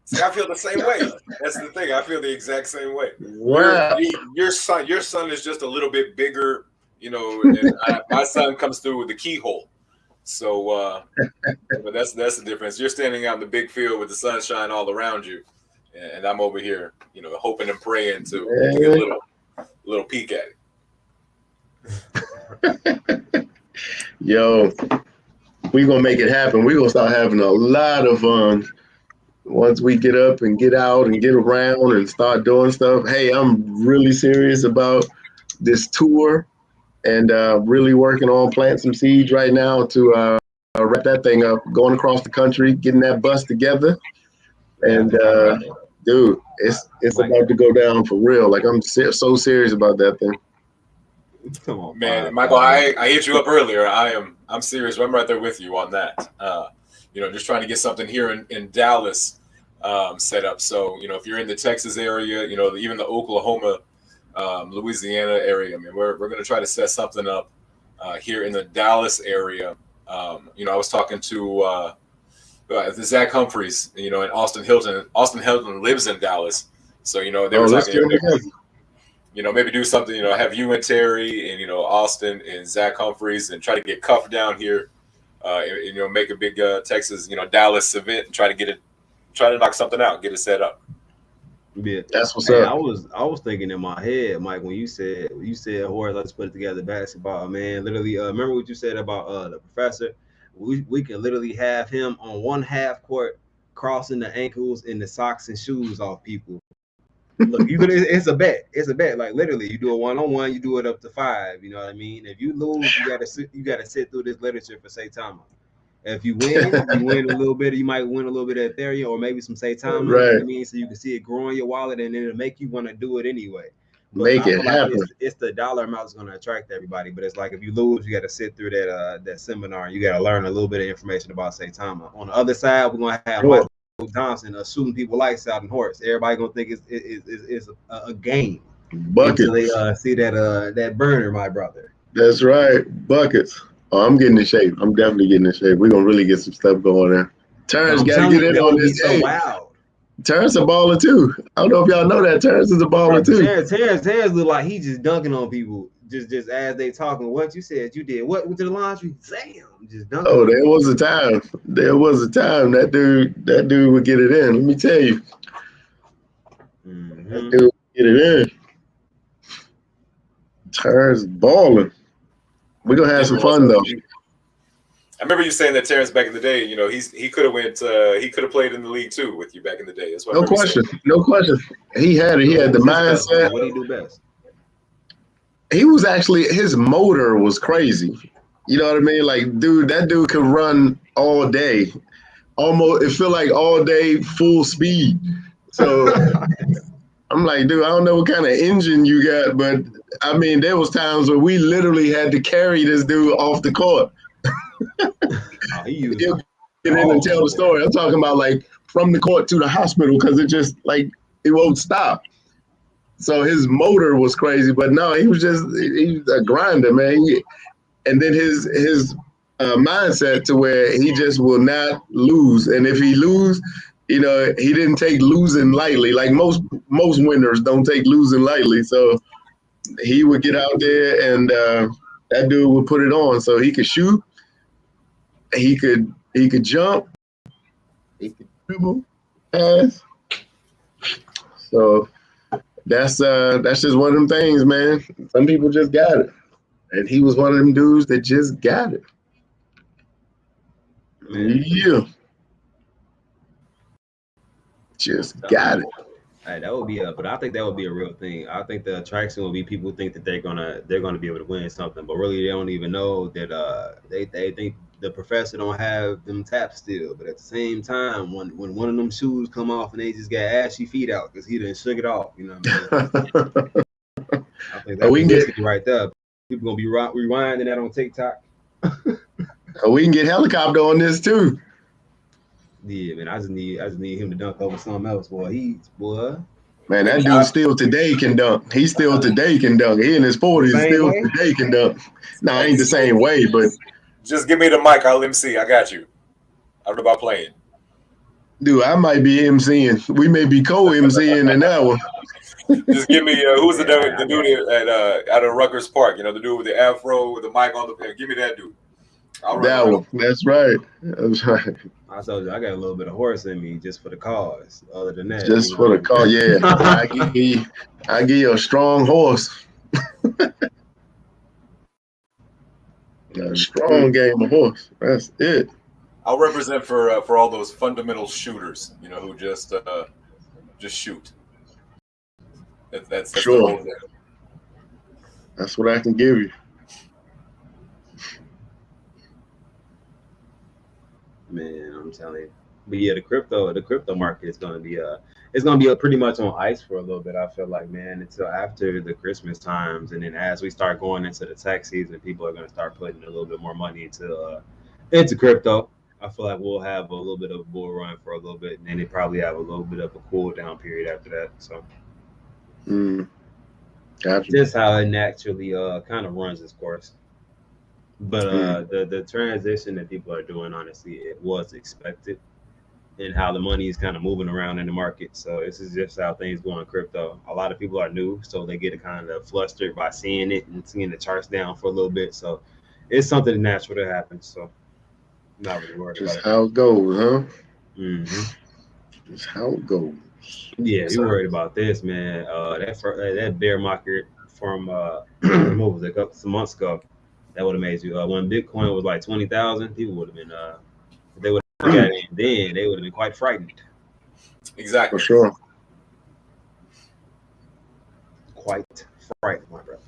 S5: See, I feel the same way. That's the thing. I feel the exact same way.
S4: Wow.
S5: Your son is just a little bit bigger, and my son comes through with the keyhole. So, but that's the difference. You're standing out in the big field with the sunshine all around you, and I'm over here, hoping and praying to get a little peek at
S4: it. Yo, we're gonna make it happen. We're gonna start having a lot of fun once we get up and get out and get around and start doing stuff. Hey, I'm really serious about this tour. And really working on planting some seeds right now to wrap that thing up, going across the country, getting that bus together. And dude, it's about to go down for real. Like I'm so serious about that thing.
S5: Come on, man, Michael. I hit you up earlier. I'm serious. I'm right there with you on that. Just trying to get something here in Dallas set up. So if you're in the Texas area, even the Oklahoma. Louisiana area. I mean, we're going to try to set something up here in the Dallas area. You know, I was talking to Zach Humphreys, you know, and Austin Hilton. Austin Hilton lives in Dallas, so you know they were talking. You know, maybe do something. You know, have you and Terry and you know Austin and Zach Humphreys and try to get Cuff down here. And, you know, make a big Texas, you know, Dallas event and try to knock something out, get it set up.
S1: Yeah,
S4: that's what's up.
S1: I was thinking in my head, Mike, when you said Horace, let's put it together basketball, man. Literally, remember what you said about the professor? We can literally have him on one half court crossing the ankles and the socks and shoes off people. Look, you could. It's a bet. It's a bet. Like literally, you do a 1-on-1, you do it up to 5. You know what I mean? If you lose, you gotta sit through this literature for Saitama. If you win a little bit. You might win a little bit of Ethereum or maybe some Saitama. You know what I mean? So you can see it grow in your wallet, and it'll make you want to do it anyway. But
S4: Make
S1: I feel
S4: it happen.
S1: Like it's the dollar amount that's going to attract everybody. But it's like if you lose, you got to sit through that seminar. You got to learn a little bit of information about Saitama. On the other side, we're going to have Michael Thompson shooting people lights out in Horse. Everybody gonna think it's a game
S4: Buckets.
S1: until they see that burner, my brother.
S4: That's right, buckets. Oh, I'm getting in shape. I'm definitely getting in shape. We're gonna really get some stuff going there. Terrence got to get in on this.
S1: So loud.
S4: Terrence a baller too. I don't know if y'all know that Terrence is a baller too.
S1: Terrence look like he just dunking on people just as they talking. What you said you did? What to the laundry? Damn, just dunking.
S4: Oh, there was a time. There was a time that dude would get it in. Let me tell you, that dude would get it in. Terrence balling. We're gonna have some fun though.
S5: I remember you saying that Terrence back in the day, you know, he could have he could have played in the league too with you back in the day. That's what
S4: no question. He had it. He had the mindset.
S1: What do you do best?
S4: He was actually, his motor was crazy. You know what I mean? Like, dude, that dude could run all day. Almost, it felt like all day full speed. So I'm like, dude, I don't know what kind of engine you got, but I mean, there was times where we literally had to carry this dude off the court. Get in and tell the story. I'm talking about like from the court to the hospital because it just like it won't stop. So his motor was crazy, but no, he was a grinder, man. And then his mindset to where he just will not lose, and if he lose, you know, he didn't take losing lightly. Like most winners don't take losing lightly. So he would get out there and that dude would put it on. So he could shoot, he could jump, he could dribble, pass. So that's just one of them things, man. Some people just got it. And he was one of them dudes that just got it. Man. Yeah. Just got it.
S1: Hey, that would be but I think that would be a real thing. I think the attraction will be people think that they're gonna be able to win something, but really they don't even know that they think the professor don't have them taps still. But at the same time, when one of them shoes come off and they just got ashy feet out because he done shook it off, you know what I mean? I think that's right there. People gonna be rewinding that on TikTok.
S4: We can get helicopter on this too.
S1: Yeah, man. I just need him to dunk over something else, boy.
S4: Man, that dude still today can dunk. He still today can dunk. He in his 40s still today can dunk. No, ain't the same way, but
S5: just give me the mic. I'll MC. I got you. I don't know about playing.
S4: Dude, I might be MCing. We may be co-MCing in that one.
S5: Just give me who's the dude at Rutgers Park? You know, the dude with the afro with the mic on the. Give me that dude.
S4: That one. That's right. That's right.
S1: I told you I got a little bit of horse in me just for the cause. Other than that,
S4: just for the cause, yeah. I give you a strong horse. A strong game of horse. That's it.
S5: I'll represent for all those fundamental shooters, you know, who just shoot. That's
S4: sure. That's what I can give you.
S1: Man, I'm telling you. But yeah, the crypto market is gonna be pretty much on ice for a little bit. I feel like, man, until after the Christmas times, and then as we start going into the tax season, people are gonna start putting a little bit more money into crypto. I feel like we'll have a little bit of a bull run for a little bit, and then they probably have a little bit of a cool down period after that. So
S4: gotcha.
S1: Just how it naturally kind of runs its course. But the transition that people are doing, honestly, it was expected, and how the money is kind of moving around in the market. So this is just how things go in crypto. A lot of people are new, so they get kind of flustered by seeing it and seeing the charts down for a little bit. So it's something natural that happens. So I'm not really worried about
S4: Just
S1: it.
S4: how it goes, huh?
S1: Hmm.
S4: Just how it goes.
S1: Yeah,
S5: Yes,
S1: you're
S5: sir.
S1: worried about this, man. That bear market from what was it, a couple some months ago, that would have made you when Bitcoin was like 20,000, people would have been if they would have got
S4: Mm,
S1: in then, they would have been quite frightened.
S4: for
S5: Exactly.
S4: sure.
S1: Quite frightened, my brother.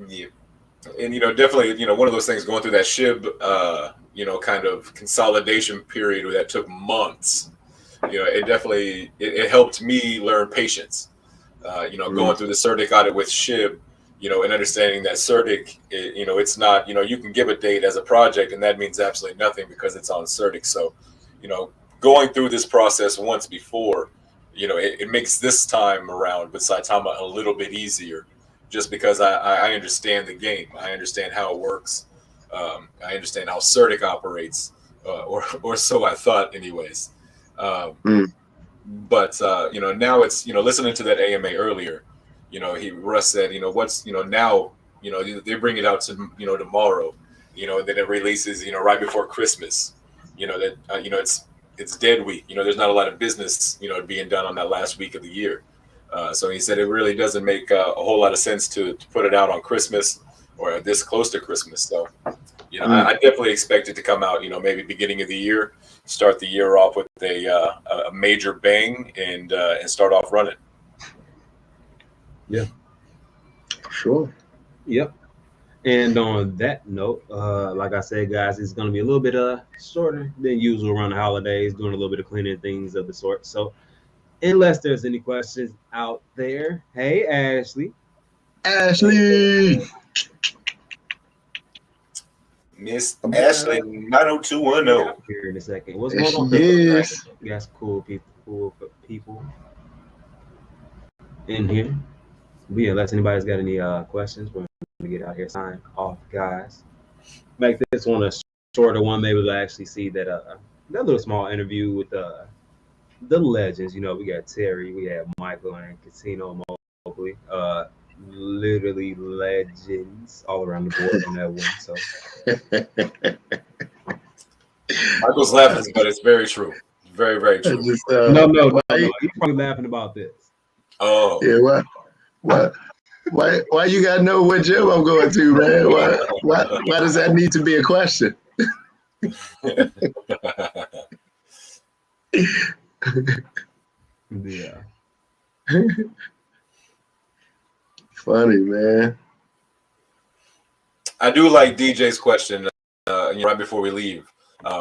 S5: Yeah. And definitely, one of those things going through that SHIB, kind of consolidation period that took months. It definitely it helped me learn patience.
S1: Mm.
S5: Going through the CERDIC audit with SHIB, and understanding that CERDIC, it's not, you can give a date as a project, and that means absolutely nothing because it's on CERDIC. So, you know, going through this process once before, it makes this time around with Saitama a little bit easier, just because I understand the game, I understand how it works, I understand how CERDIC operates, or so I thought, anyways. Um,
S4: Mm,
S5: but now it's listening to that AMA earlier. Russ said, what's now, they bring it out to tomorrow, and then it releases right before Christmas. That it's dead week. There's not a lot of business being done on that last week of the year. So he said it really doesn't make a whole lot of sense to put it out on Christmas or this close to Christmas. So
S4: mm.
S5: I definitely expect it to come out, maybe beginning of the year, start the year off with a major bang, and start off running.
S1: Yeah.
S4: For sure.
S1: Yep. And on that note, like I said, guys, it's going to be a little bit shorter than usual around the holidays, doing a little bit of cleaning things of the sort. So, unless there's any questions out there, hey Ashley,
S4: Ashley.
S5: Miss Ashley
S4: There
S5: 90210.
S1: here in a second. What's
S4: she
S1: going on, Crypto Dragon?
S4: is.
S1: We got some cool people in here. But yeah, unless anybody's got any questions, we're going to get out here. Sign off, guys. Make this one a shorter one. Maybe we'll actually see that little small interview with the legends. We got Terry, we have Michael, and Casino Mobley. Literally legends all around the board on that one. So
S5: Michael's laughing, but it's very true. Very, very
S4: I
S5: true.
S4: just
S1: no. He's probably laughing about this.
S5: Oh.
S4: yeah, what why you gotta know what gym I'm going to, man? Why does that need to be a question?
S1: Yeah.
S4: Funny, man.
S5: I do like DJ's question right before we leave.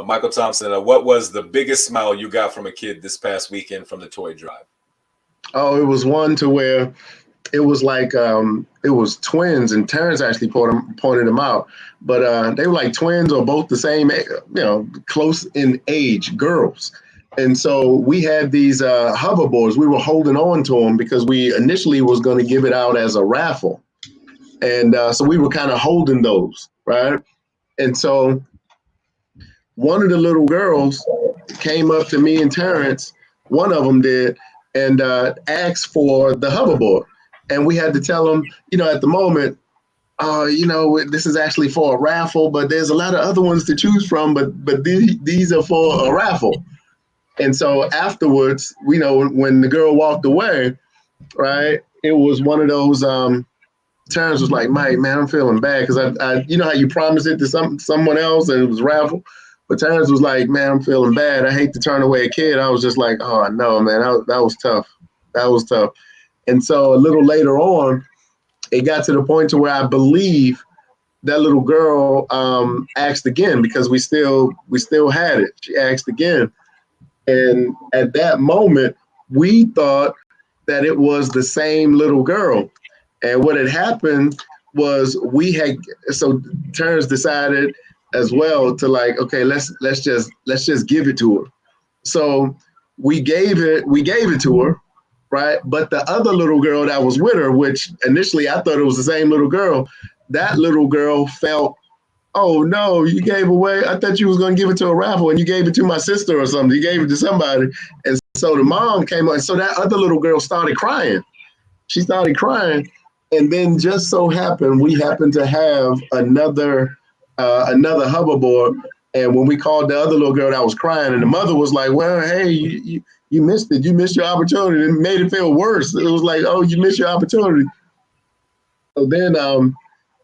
S5: Michael Thompson, what was the biggest smile you got from a kid this past weekend from the toy drive?
S4: Oh, it was one to where it was like it was twins, and Terrence actually pointed them out. But they were like twins or both the same, close in age, girls. And so we had these hoverboards. We were holding on to them because we initially was going to give it out as a raffle, and so we were kind of holding those, right? And so one of the little girls came up to me and Terrence. One of them did, and asked for the hoverboard. And we had to tell them, at the moment, this is actually for a raffle, but there's a lot of other ones to choose from, but these are for a raffle. And so afterwards, when the girl walked away, right, it was one of those. Terrence was like, Mike, man, I'm feeling bad because I, how you promised it to someone else and it was a raffle. But Terrence was like, man, I'm feeling bad. I hate to turn away a kid. I was just like, oh no, man, that was tough. That was tough. And so a little later on, it got to the point to where I believe that little girl asked again because we still had it. She asked again, and at that moment, we thought that it was the same little girl. And what had happened was so Terrence decided as well to like, okay, let's just give it to her. So we gave it to her, right? But the other little girl that was with her, which initially I thought it was the same little girl, that little girl felt oh no, you gave away. I thought you was gonna give it to a raffle, and you gave it to my sister or something. You gave it to somebody, and so the mom came up. So that other little girl started crying. She started crying, and then just so happened we happened to have another hoverboard. And when we called the other little girl that was crying, and the mother was like, "Well, hey, you missed it. You missed your opportunity." It made it feel worse. It was like, "Oh, you missed your opportunity." So then,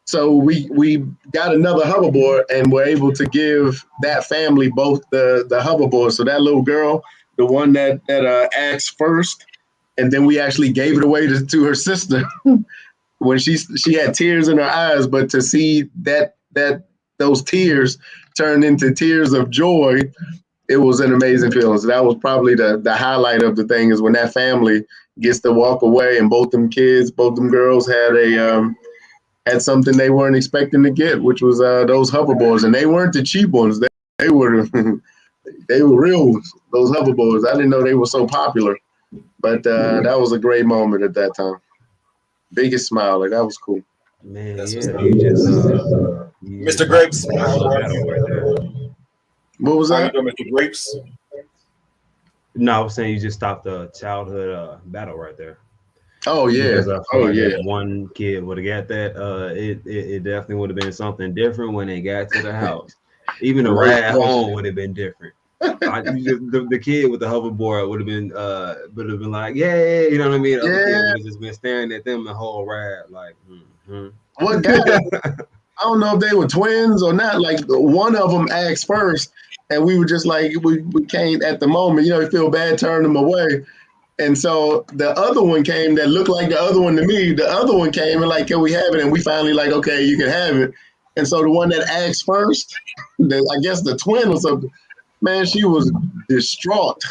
S4: so we got another hoverboard, and were able to give that family both the hoverboard. So that little girl, the one that asked first, and then we actually gave it away to her sister when she had tears in her eyes, but to see that those tears turned into tears of joy, it was an amazing feeling. So that was probably the highlight of the thing, is when that family gets to walk away, and both them girls had something they weren't expecting to get, which was those hoverboards, and they weren't the cheap ones. They were they were real ones, those hoverboards. I didn't know they were so popular, but that was a great moment at that time. Biggest smile, like that was cool.
S1: Man,
S5: That's
S1: yeah,
S5: what's
S1: you just
S5: Mr. Grapes,
S1: battle right there.
S4: What was
S5: how you
S4: that?
S5: doing, Mr. Grapes?
S1: No, I was saying you just stopped the childhood battle right there.
S4: Oh yeah,
S1: Because I feel like
S4: yeah.
S1: if one kid would have got that, it definitely would have been something different when they got to the house. Even the ride home would have been different. The kid with the hoverboard would have been like, yeah, you know what I mean? The other kid would have just been staring at them the whole ride, like,
S4: What could I don't know if they were twins or not. Like one of them asked first, and we were just like, we came at the moment, you feel bad, turn them away. And so the other one came that looked like the other one to me. The other one came and like, can we have it? And we finally like, okay, you can have it. And so the one that asked first, I guess the twin or something, man, she was distraught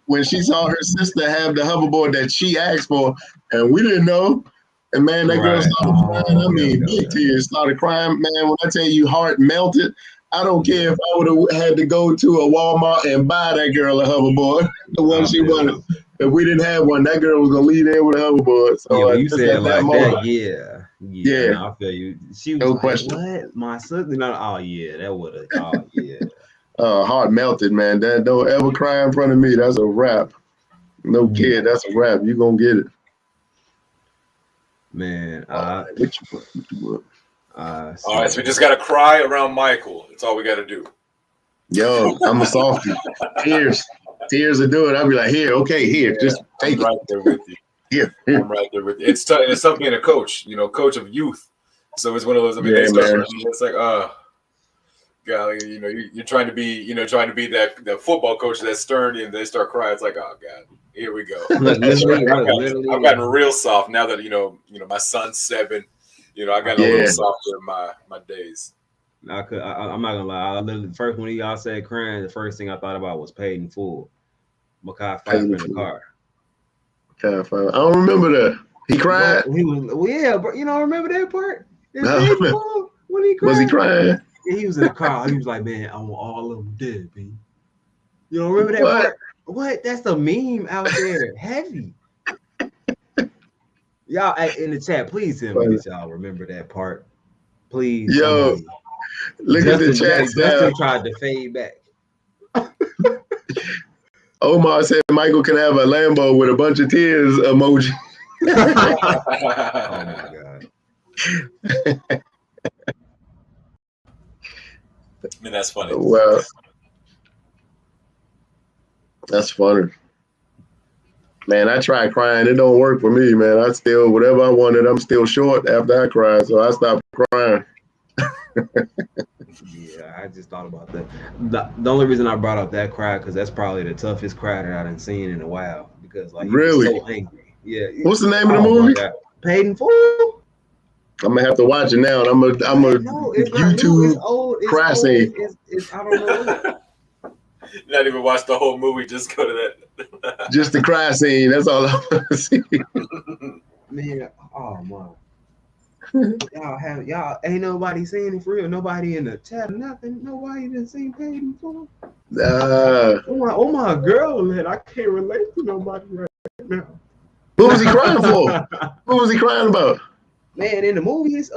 S4: when she saw her sister have the hoverboard that she asked for, and we didn't know. And man, that girl started crying. I mean, big tears, started crying. Man, when I tell you, heart melted. I don't care if I would have had to go to a Walmart and buy that girl a hoverboard, the one she wanted. If we didn't have one, that girl was gonna leave there with a hoverboard. So
S1: yeah, when you
S4: just
S1: said
S4: at
S1: like
S4: moment,
S1: that, yeah. No, I feel you. She was
S4: no
S1: like,
S4: question.
S1: "What, my sister?" No, oh yeah, that would have. Oh yeah.
S4: Heart melted, man. That don't ever cry in front of me. That's a wrap. No kid, that's a wrap. You gonna get it,
S1: Man.
S5: All right, so we just gotta cry around Michael. That's all we gotta do.
S4: Yo, I'm a softie. Tears will do it. I'll be like, here, okay, here, just take
S5: I'm right there with you.
S4: Here.
S5: I'm right there with you. It's tough. It's tough being a coach. Coach of youth. So it's one of those. I mean, it's like, golly, you're trying to be, that football coach that's stern, and they start crying. It's like, oh god, here we go. I've gotten real soft now that my son's 7. I got a little softer in my days.
S1: I'm not gonna lie. The first when y'all said crying, the first thing I thought about was Paid in Full. Makai Pfeiffer in the car.
S4: I don't remember that. He cried.
S1: He was, but you don't remember that part? No. When he cried?
S4: Was he crying?
S1: Yeah, he was in the car. He was like, "Man, I want all of them dead, B." You don't remember that part? What? That's a meme out there. Heavy. Y'all in the chat, please tell me that y'all remember that part. Please.
S4: Yo, look at the chat.
S1: Justin tried to fade back.
S4: Omar said Michael can have a Lambo with a bunch of tears emoji.
S1: Oh my god.
S5: I mean, that's funny.
S4: Well, that's funny. Man, I tried crying. It don't work for me, man. I still, whatever I wanted, I'm still short after I cry, so I stopped crying.
S1: Yeah, I just thought about that. The only reason I brought up that cry because that's probably the toughest cry that I've seen in a while. Because like,
S4: really,
S1: so angry. Yeah.
S4: What's the name of the movie?
S1: Paid in Full.
S4: I'm gonna have to watch it now. And I'm a YouTube cry scene.
S1: I don't know.
S5: Not even watch the whole movie. Just go to that.
S4: Just the cry scene. That's all I want to see.
S1: Man, oh my. Y'all ain't nobody saying it for real. Nobody in the chat, nothing. Nobody done seen Paid in Full. Oh my girl, man, I can't relate to nobody right now.
S4: What was he crying for? What was he crying about?
S1: Man, in the movie, his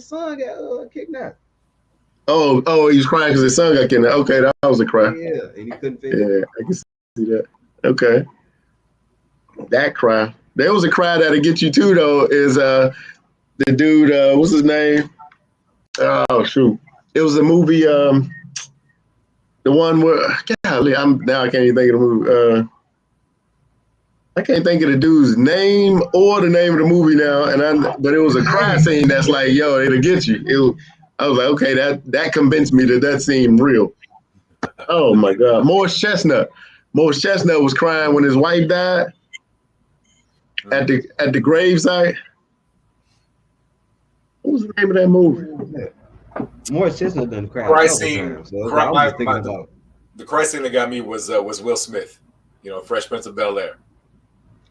S1: son got kidnapped.
S4: Oh, he was crying because his son got kidnapped. Okay, that was a cry.
S1: Yeah, and he couldn't finish.
S4: Yeah, I can see that. Okay, that cry. There was a cry that'll get you too, though. Is the dude? What's his name? Oh shoot! It was a movie. The one where golly, I can't even think of the movie. I can't think of the dude's name or the name of the movie now, but it was a cry scene that's like, yo, it'll get you. I was like, okay, that convinced me that seemed real. Oh my God, Morris Chestnut. Morris Chestnut was crying when his wife died at the gravesite. What was the name of that movie?
S1: Morris Chestnut done cry.
S5: The cry scene that got me was Will Smith, Fresh Prince of Bel-Air.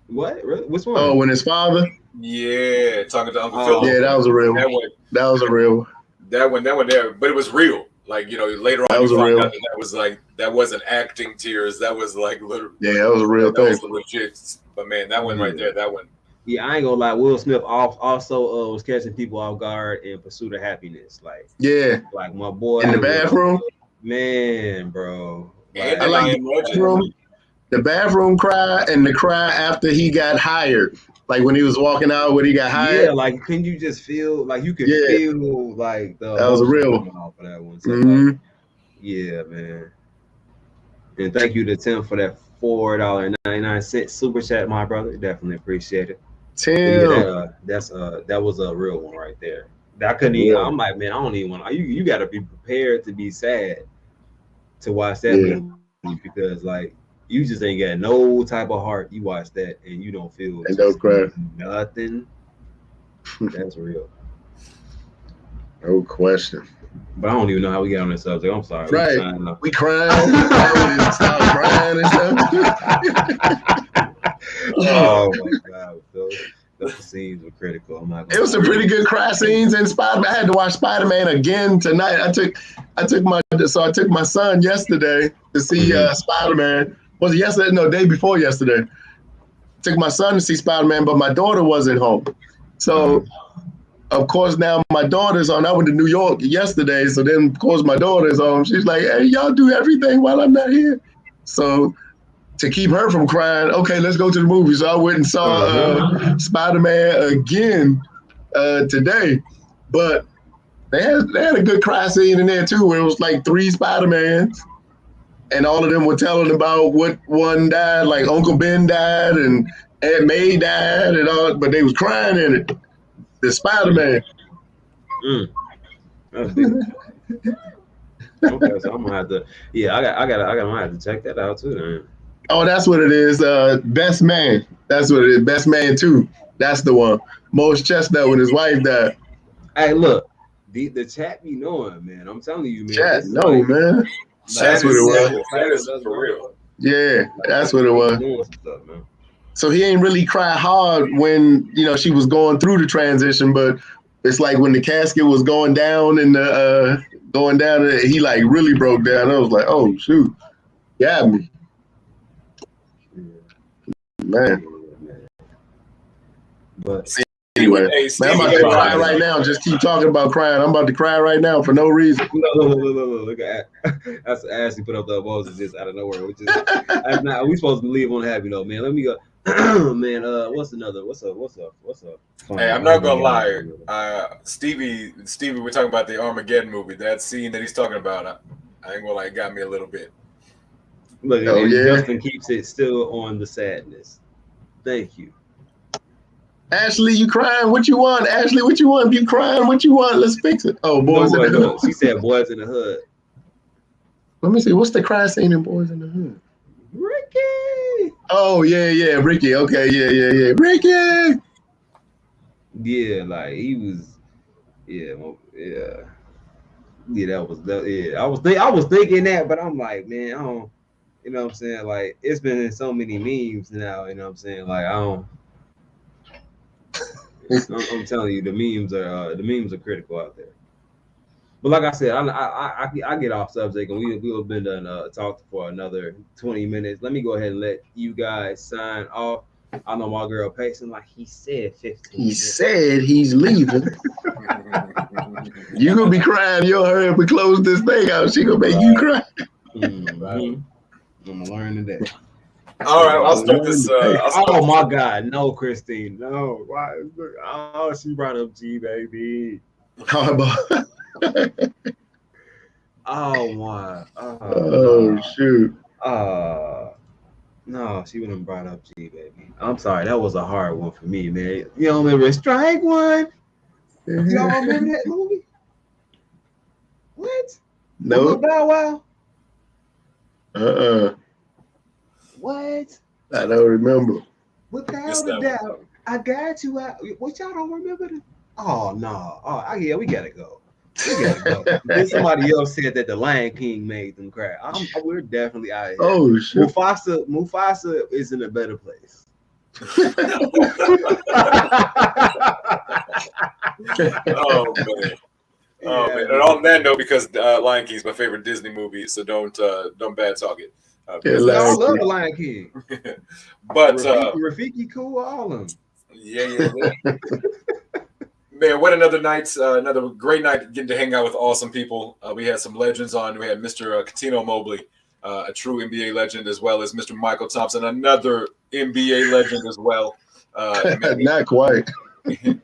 S1: What? Really? Which one?
S4: Oh, when his father?
S5: Yeah, talking to Uncle Phil.
S4: Yeah, that was a real one. That was a real one.
S5: That one there, but it was real. Like, later on, you found out that was like, that wasn't acting tears. That was like literally.
S4: Yeah, that was a real thing.
S5: That was legit. But man, that one right there, that one.
S1: Yeah, I ain't gonna lie. Will Smith also was catching people off guard in Pursuit of Happiness. Like,
S4: yeah,
S1: like my boy
S4: in the bathroom.
S1: Man, bro.
S5: Like,
S4: I like the bathroom cry and the cry after he got hired. Like when he was walking out when he got hired.
S1: Yeah, like can you just feel like you could feel like that
S4: was a real one.
S1: Off of that one. So, like, yeah, man. And thank you to Tim for that $4.99 super chat, my brother. Definitely appreciate it.
S4: Tim,
S1: yeah, that was a real one right there. I couldn't even. I'm like, man, I don't even want. You got to be prepared to be sad to watch that movie because like you just ain't got no type of heart. You watch that and you don't feel nothing. That's real.
S4: No question.
S1: But I don't even know how we got on this subject. I'm sorry.
S4: Right. We crying. We start crying and stuff.
S1: Oh my God, Phil. The scenes were critical. I'm not.
S4: It was some pretty good cry scenes in Spider-Man. I had to watch Spider-Man again tonight. I took my son yesterday to see Spider-Man. Was it yesterday? No, day before yesterday. Took my son to see Spider-Man, but my daughter wasn't home. So, of course, now my daughter's on. I went to New York yesterday, so then of course my daughter's home. She's like, "Hey, y'all do everything while I'm not here." So, to keep her from crying, okay, let's go to the movie. So I went and saw Spider-Man again today. But they had a good cry scene in there too, where it was like 3 Spider-Mans, and all of them were telling about what one died, like Uncle Ben died and Aunt May died and all, but they was crying in it. The Spider-Man.
S1: Okay, so I'm gonna have to. Yeah, I might have to check that out too, then.
S4: Oh, that's what it is. Best Man. That's what it is. Best Man 2. That's the one. Morris Chestnut when his wife died.
S1: Hey, look, the chat be knowing, man. I'm telling you, man.
S4: Chat, no, like, man. That's what it was.
S5: That is for real.
S4: Yeah, that's what it was. So he ain't really cry hard when she was going through the transition, but it's like when the casket was going down and he like really broke down. I was like, oh shoot, got me. Man.
S1: But
S4: anyway, man, I'm about to cry right now. Just keep talking about crying. I'm about to cry right now for no reason.
S1: Look at that's Ashley put up the emojis just out of nowhere. Which is we supposed to leave on a happy note, man. Let me go. Man, what's up?
S5: Hey, I'm not gonna lie. Stevie, we're talking about the Armageddon movie. That scene that he's talking about, I ain't gonna lie, it got me a little bit.
S1: Look, Justin keeps it still on the sadness. Thank you.
S4: Ashley, you crying? What you want? Ashley, what you want? If you crying, what you want? Let's fix it. Oh, Boys in the Hood.
S1: She said Boys in the Hood.
S4: Let me see. What's the cry scene in Boys in the Hood?
S1: Ricky.
S4: Oh, yeah. Ricky. Okay, yeah. Ricky.
S1: Yeah, like he was. Yeah. I was thinking that, but I'm like, man, I don't. You know what I'm saying? Like, it's been in so many memes now. You know what I'm saying? Like, I don't. I'm telling you, the memes are critical out there. But like I said, I get off subject, and we'll been done talking for another 20 minutes. Let me go ahead and let you guys sign off. I know my girl pacing like he said 15.
S4: He said he's leaving. You gonna be crying. You'll hurry up and close this thing out. She gonna make you cry.
S1: I'm gonna learn today.
S5: All right, I'll start this.
S1: Oh my God, no, Christine, no. Why? Oh, she brought up G, baby.
S4: How about?
S1: Oh my.
S4: Oh shoot.
S1: No, she wouldn't brought up G, baby. I'm sorry, that was a hard one for me, man. You don't remember Strike One? Y'all remember that movie? What?
S4: No.
S1: Bow Wow? What?
S4: I don't remember.
S1: Without a doubt, I got you out. What, y'all don't remember? Oh no. Oh yeah, we gotta go. We gotta go. Then somebody else said that the Lion King made them cry. We're definitely out here.
S4: Oh shit.
S1: Mufasa is in a better place.
S5: Oh man. Oh man. And on that note, because Lion King is my favorite Disney movie, so don't bad talk it.
S1: I love the Lion King.
S5: But
S1: Rafiki cool, all of them.
S5: Yeah. Man, what another night, another great night getting to hang out with awesome people. We had some legends on. We had Mr. Catino Mobley, a true NBA legend, as well as Mr. Michael Thompson, another NBA legend as well.
S4: Not quite.
S5: And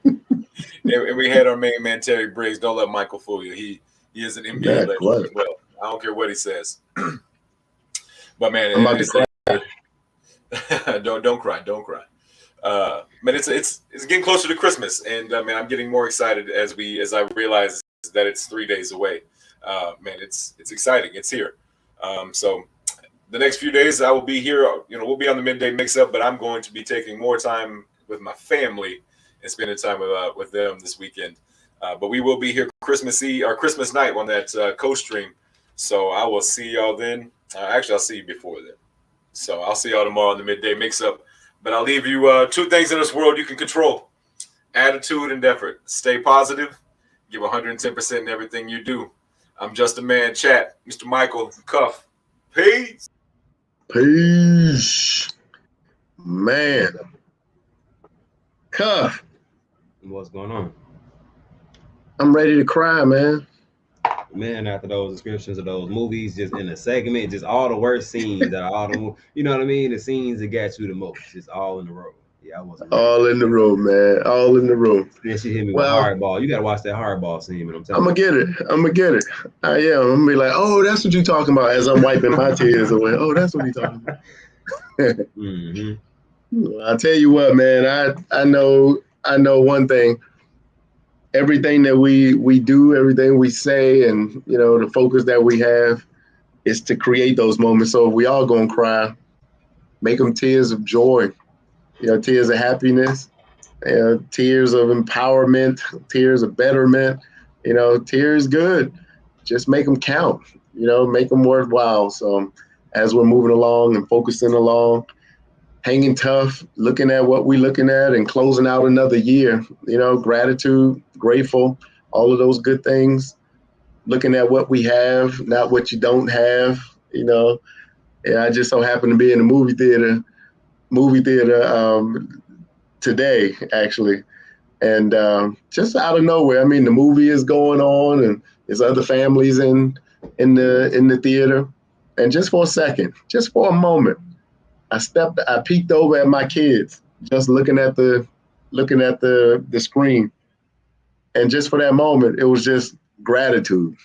S5: we had our main man, Terry Briggs. Don't let Michael fool you. He is an NBA legend as well. I don't care what he says. But man,
S4: I'm about to cry.
S5: Don't cry. Man, it's getting closer to Christmas, and man, I'm getting more excited as I realize that it's 3 days away. Man, it's exciting. It's here. So the next few days I will be here. You know, we'll be on the midday mix-up, but I'm going to be taking more time with my family and spending time with them this weekend. But we will be here Christmas Eve or Christmas night on that co-stream. So I will see y'all then. Actually, I'll see you before then. So I'll see y'all tomorrow on the midday mix-up. But I'll leave you two things in this world you can control: attitude and effort. Stay positive. Give 110% in everything you do. I'm just a man, chat. Mr. Michael, Cuff. Peace.
S4: Peace. Man. Cuff.
S1: What's going on?
S4: I'm ready to cry, man.
S1: Man, after those descriptions of those movies, just in a segment, just all the worst scenes that all the, you know what I mean? The scenes that got you the most, just all in a row. Yeah, I wasn't ready.
S4: All in the room, man. All in the room.
S1: Then she hit me with hardball. You gotta watch that hardball scene, man.
S4: I'm gonna get it. I am. I'm gonna be like, oh, that's what you're talking about as I'm wiping my tears away. Oh, that's what you're talking about. I'll tell you what, man. I know one thing. Everything that we do, everything we say, and you know, the focus that we have is to create those moments. So if we all gonna cry, make them tears of joy, you know, tears of happiness, tears of empowerment, tears of betterment, you know, tears good. Just make them count, you know, make them worthwhile. So as we're moving along and focusing along, hanging tough, looking at what we're looking at and closing out another year, you know, gratitude, grateful, all of those good things, looking at what we have, not what you don't have, you know. Yeah, I just so happened to be in the movie theater today, actually. And just out of nowhere, I mean, the movie is going on and there's other families in the theater. And just for a second, just for a moment, I peeked over at my kids, just looking at the screen. And just for that moment, it was just gratitude.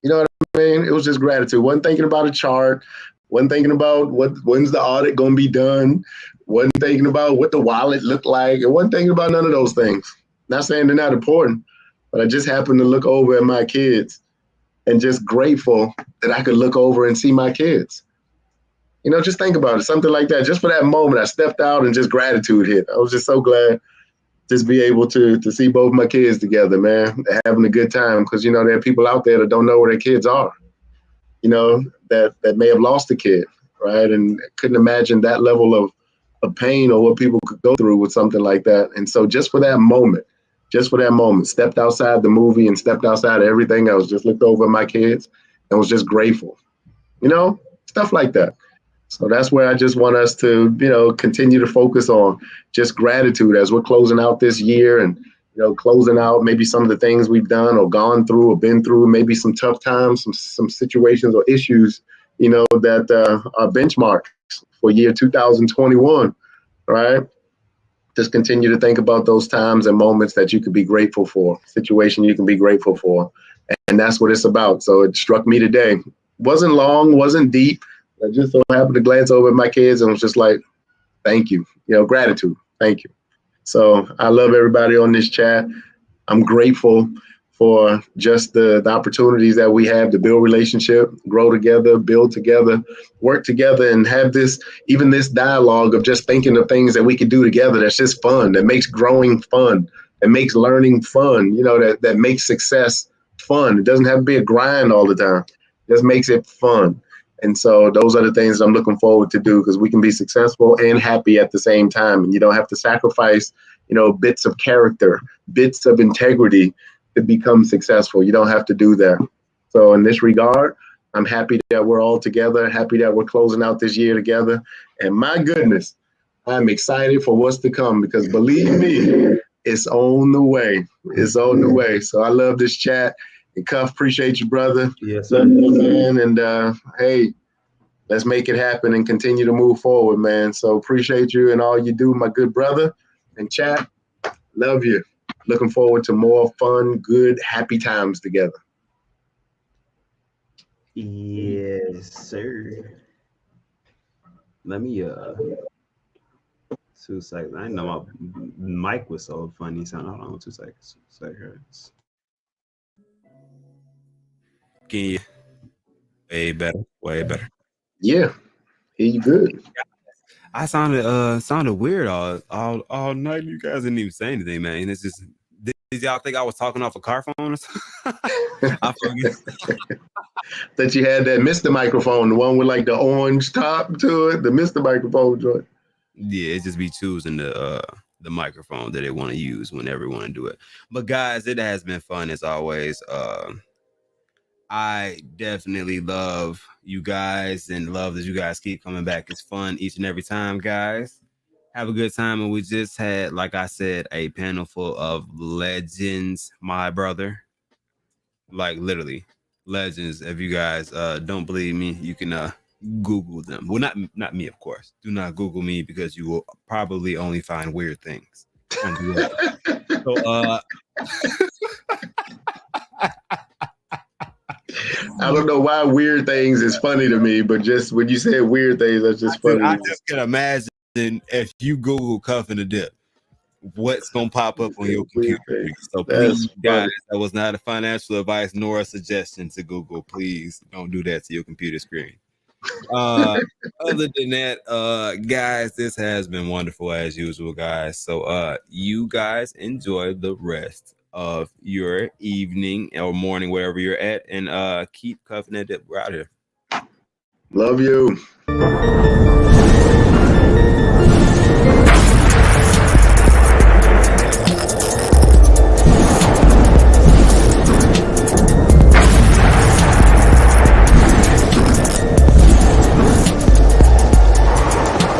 S4: You know what I mean? It was just gratitude. Wasn't thinking about a chart, wasn't thinking about when's the audit gonna be done, wasn't thinking about what the wallet looked like. It wasn't thinking about none of those things. Not saying they're not important, but I just happened to look over at my kids and just grateful that I could look over and see my kids. You know, just think about it, something like that. Just for that moment, I stepped out and just gratitude hit. I was just so glad just be able to see both my kids together, man, having a good time. Because, you know, there are people out there that don't know where their kids are, you know, that may have lost a kid, right? And couldn't imagine that level of pain or what people could go through with something like that. And so just for that moment, stepped outside the movie and stepped outside of everything else, just looked over at my kids and was just grateful, you know, stuff like that. So that's where I just want us to, you know, continue to focus on just gratitude as we're closing out this year and closing out maybe some of the things we've done or gone through or been through, maybe some tough times, some situations or issues, that are benchmarks for year 2021, right? Just continue to think about those times and moments that you could be grateful for, situation you can be grateful for. And that's what it's about. So it struck me today. Wasn't long, wasn't deep. I just so happened to glance over at my kids and was just like, thank you, gratitude. Thank you. So I love everybody on this chat. I'm grateful for just the opportunities that we have to build relationship, grow together, build together, work together, and have this dialogue of just thinking of things that we could do together. That's just fun. That makes growing fun. That makes learning fun. That makes success fun. It doesn't have to be a grind all the time. It just makes it fun. And so those are the things I'm looking forward to do, because we can be successful and happy at the same time. And you don't have to sacrifice, bits of character, bits of integrity to become successful. You don't have to do that. So in this regard, I'm happy that we're all together, happy that we're closing out this year together. And my goodness, I'm excited for what's to come, because believe me, it's on the way. It's on the way. So I love this chat. And Cuff, appreciate you, brother.
S1: Yes, sir.
S4: Man. And hey, let's make it happen and continue to move forward, man. So appreciate you and all you do, my good brother. And chat, love you. Looking forward to more fun, good, happy times together.
S1: Yes, sir. Let me 2 seconds. I know my mic was so funny. So hold on 2 seconds. 2 seconds. Can you? Way better. Way better.
S4: Yeah, hear you good.
S1: I sounded weird all night. You guys didn't even say anything, man. It's just, did y'all think I was talking off a car phone or something? I forget.
S4: That you had that Mr. microphone, the one with like the orange top to it, the Mr. microphone joint.
S1: Yeah, it just be choosing the microphone that they want to use whenever they want to do it. But guys, it has been fun as always. I definitely love you guys and love that you guys keep coming back. It's fun each and every time, guys. Have a good time. And we just had, like I said, a panel full of legends, my brother. Like literally legends. If you guys don't believe me, you can Google them. Well, not me, of course. Do not Google me, because you will probably only find weird things. So
S4: I don't know why weird things is funny to me, but just when you said weird things, that's just funny.
S1: I just can imagine if you Google Cuff and the Dip, what's gonna pop up on your computer. So please, guys, that was not a financial advice nor a suggestion to Google. Please don't do that to your computer screen. Other than that, guys, this has been wonderful as usual, guys. So you guys enjoy the rest of your evening or morning, wherever you're at, and keep cuffing it. We're out here.
S4: Love you.